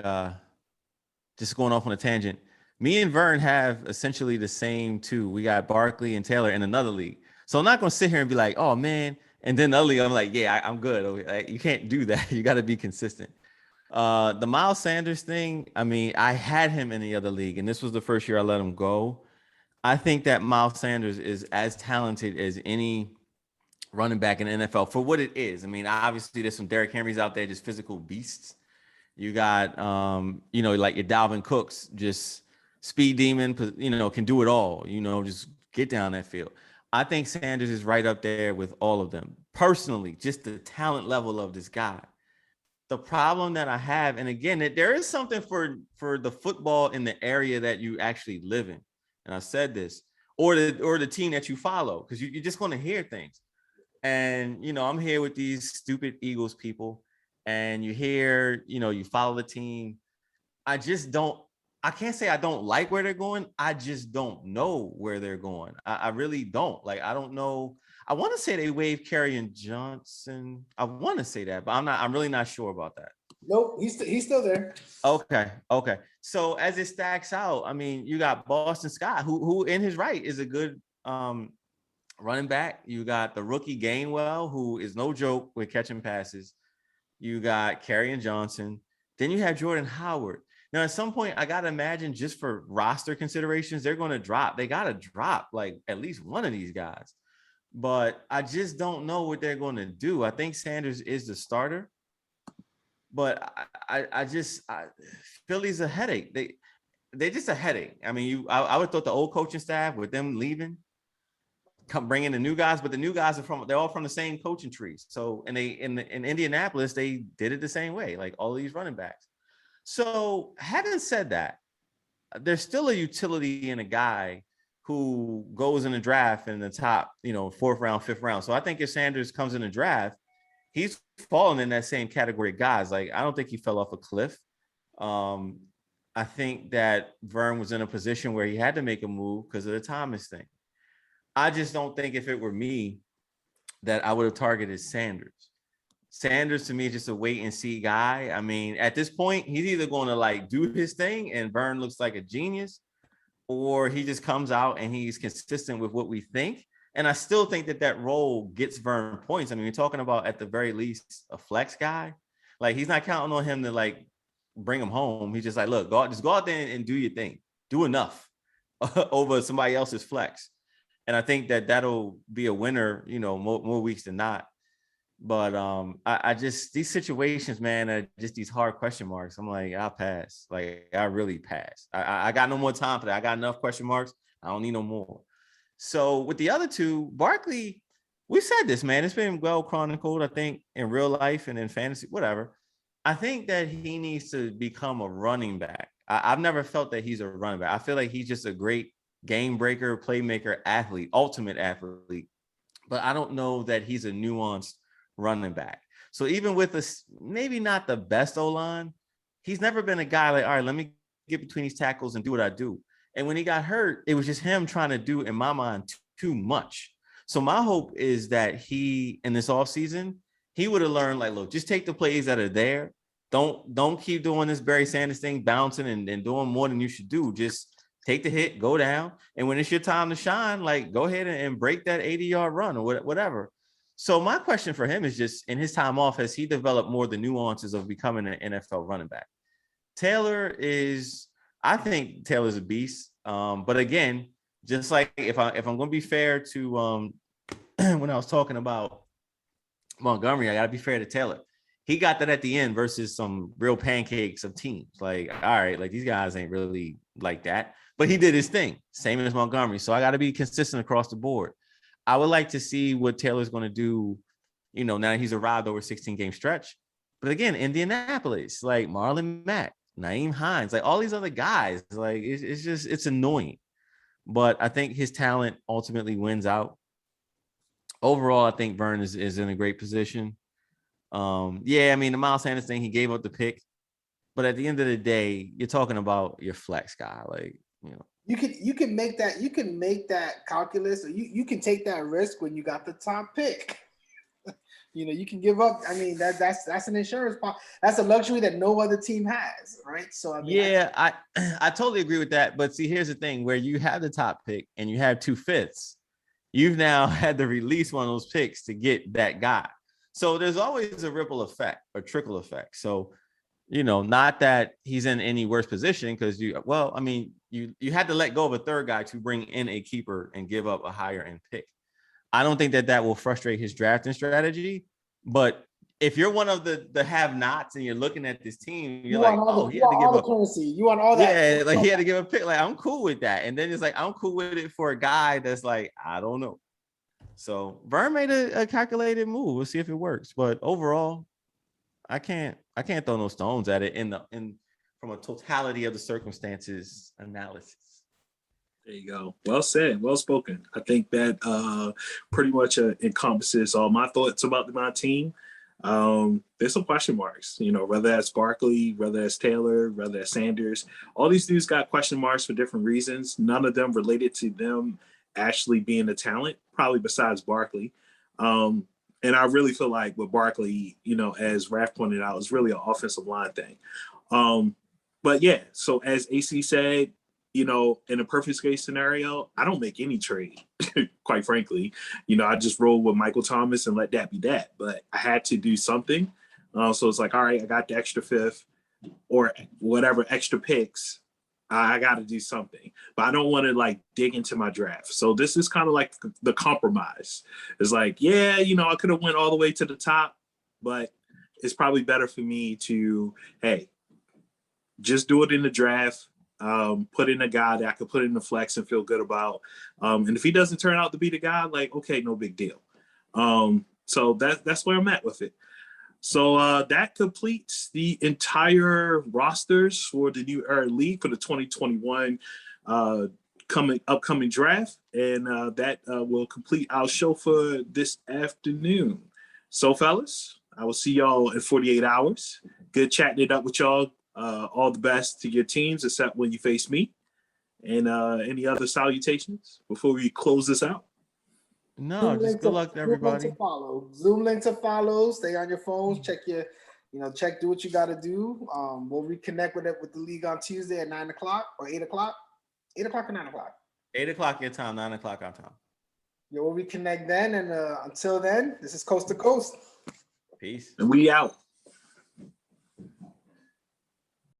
just going off on a tangent. Me and Vern have essentially the same two. We got Barkley and Taylor in another league. So I'm not going to sit here and be like, oh, man. And then the other league, I'm like, yeah, I'm good. Like, you can't do that. You got to be consistent. The Miles Sanders thing, I had him in the other league, and this was the first year I let him go. I think that Miles Sanders is as talented as any running back in the NFL for what it is. Obviously, there's some Derrick Henrys out there, just physical beasts. You got, like your Dalvin Cooks, just speed demon, can do it all, just get down that field. I think Sanders is right up there with all of them. Personally, just the talent level of this guy. The problem that I have, and again, there is something for the football in the area that you actually live in. And I said this, or the team that you follow, because you're just going to hear things. And, I'm here with these stupid Eagles people, and you hear, you follow the team. I can't say I don't like where they're going. I just don't know where they're going. I really don't. Like, I don't know. I want to say they waived Kerryon Johnson. I want to say that, but I'm really not sure about that. Nope, he's still there. Okay. So as it stacks out, you got Boston Scott, who in his right is a good running back. You got the rookie Gainwell, who is no joke with catching passes. You got Kerryon Johnson. Then you have Jordan Howard. Now, at some point, I got to imagine, just for roster considerations, they're going to drop. They got to drop like at least one of these guys. But I just don't know what they're going to do. I think Sanders is the starter. But Philly's a headache. They're just a headache. I would have thought the old coaching staff, with them leaving, come bring in the new guys, but the new guys they're all from the same coaching trees. So, and in Indianapolis, they did it the same way, like all of these running backs. So, having said that, there's still a utility in a guy who goes in the draft in the top, 4th round, 5th round. So I think if Sanders comes in the draft, he's fallen in that same category of guys. Like, I don't think he fell off a cliff. I think that Vern was in a position where he had to make a move because of the Thomas thing. I just don't think if it were me that I would have targeted Sanders. Sanders to me is just a wait and see guy. I mean, at this point, he's either going to like do his thing and Vern looks like a genius, or he just comes out and he's consistent with what we think. And I still think that role gets Vern points. I mean, you're talking about at the very least a flex guy. Like he's not counting on him to like bring him home. He's just like, look, just go out there and do your thing. Do enough over somebody else's flex. And I think that that'll be a winner, you know, more weeks than not. But I just, these situations, man, are just these hard question marks. I'm like, I'll pass. Like, I really pass. I got no more time for that. I got enough question marks. I don't need no more. So with the other two, Barkley, we said this, man. It's been well chronicled, I think, in real life and in fantasy, whatever. I think that he needs to become a running back. I've never felt that he's a running back. I feel like he's just a great game breaker, playmaker, athlete, ultimate athlete. But I don't know that he's a nuanced running back. So even with this, maybe not the best O-line, he's never been a guy like, all right, let me get between these tackles and do what I do. And when he got hurt, it was just him trying to do, in my mind, too much. So my hope is that he, in this offseason, he would have learned, like, look, just take the plays that are there. Don't keep doing this Barry Sanders thing, bouncing and doing more than you should do. Just take the hit, go down. And when it's your time to shine, like, go ahead and break that 80-yard run or whatever. So my question for him is just, in his time off, has he developed more the nuances of becoming an NFL running back? I think Taylor's a beast. But again, just like if I'm going to be fair to when I was talking about Montgomery, I got to be fair to Taylor. He got that at the end versus some real pancakes of teams. Like, all right, like these guys ain't really like that. But he did his thing, same as Montgomery. So I got to be consistent across the board. I would like to see what Taylor's going to do, you know, now that he's arrived over a 16-game stretch. But again, Indianapolis, like Marlon Mack, Naeem Hines, like all these other guys, like it's annoying. But I think his talent ultimately wins out. Overall, I think Vern is in a great position. Yeah, I mean, the Miles Sanders thing, he gave up the pick. But at the end of the day, you're talking about your flex guy, like, you know. You can make that calculus, or you can take that risk when you got the top pick. You know, you can give up. I mean, that's an insurance policy. That's a luxury that no other team has, right? So I mean, yeah, I totally agree with that. But see, here's the thing: where you have the top pick and you have 2/5, you've now had to release one of those picks to get that guy. So there's always a ripple effect or trickle effect. So, you know, not that he's in any worse position because you had to let go of a third guy to bring in a keeper and give up a higher end pick. I don't think that will frustrate his drafting strategy. But if you're one of the have-nots and you're looking at this team, you're like, oh, he had to give up currency. You want all that? Yeah, like he had to give a pick. Like, I'm cool with that. And then it's like, I'm cool with it for a guy that's like, I don't know. So Vern made a calculated move. We'll see if it works. But overall, I can't throw no stones at it from a totality of the circumstances analysis. There you go. Well said. Well spoken. I think that pretty much encompasses all my thoughts about my team. There's some question marks, you know, whether that's Barkley, whether that's Taylor, whether that's Sanders. All these dudes got question marks for different reasons. None of them related to them actually being a talent, probably besides Barkley. And I really feel like with Barkley, you know, as Raph pointed out, it's really an offensive line thing. But yeah, so as AC said, you know, in a perfect case scenario, I don't make any trade, quite frankly. You know, I just roll with Michael Thomas and let that be that. But I had to do something. So it's like, all right, I got the extra 5th or whatever extra picks. I got to do something. But I don't want to, like, dig into my draft. So this is kind of like the compromise. It's like, yeah, you know, I could have went all the way to the top, but it's probably better for me to, hey, just do it in the draft. Put in a guy that I could put in the flex and feel good about. And if he doesn't turn out to be the guy, like, okay, no big deal. So that's where I'm at with it. So that completes the entire rosters for the new league for the 2021 upcoming draft. And that will complete our show for this afternoon. So, fellas, I will see y'all in 48 hours. Good chatting it up with y'all. All the best to your teams, except when you face me. And any other salutations before we close this out? No, just good luck to everybody. Zoom link to follow. Stay on your phones. Check your, do what you got to do. We'll reconnect with the league on Tuesday at 9 o'clock or 8 o'clock. 8 o'clock or 9 o'clock? 8 o'clock your time, 9 o'clock our time. Yeah, we'll reconnect then. And until then, this is Coast to Coast. Peace. And we out.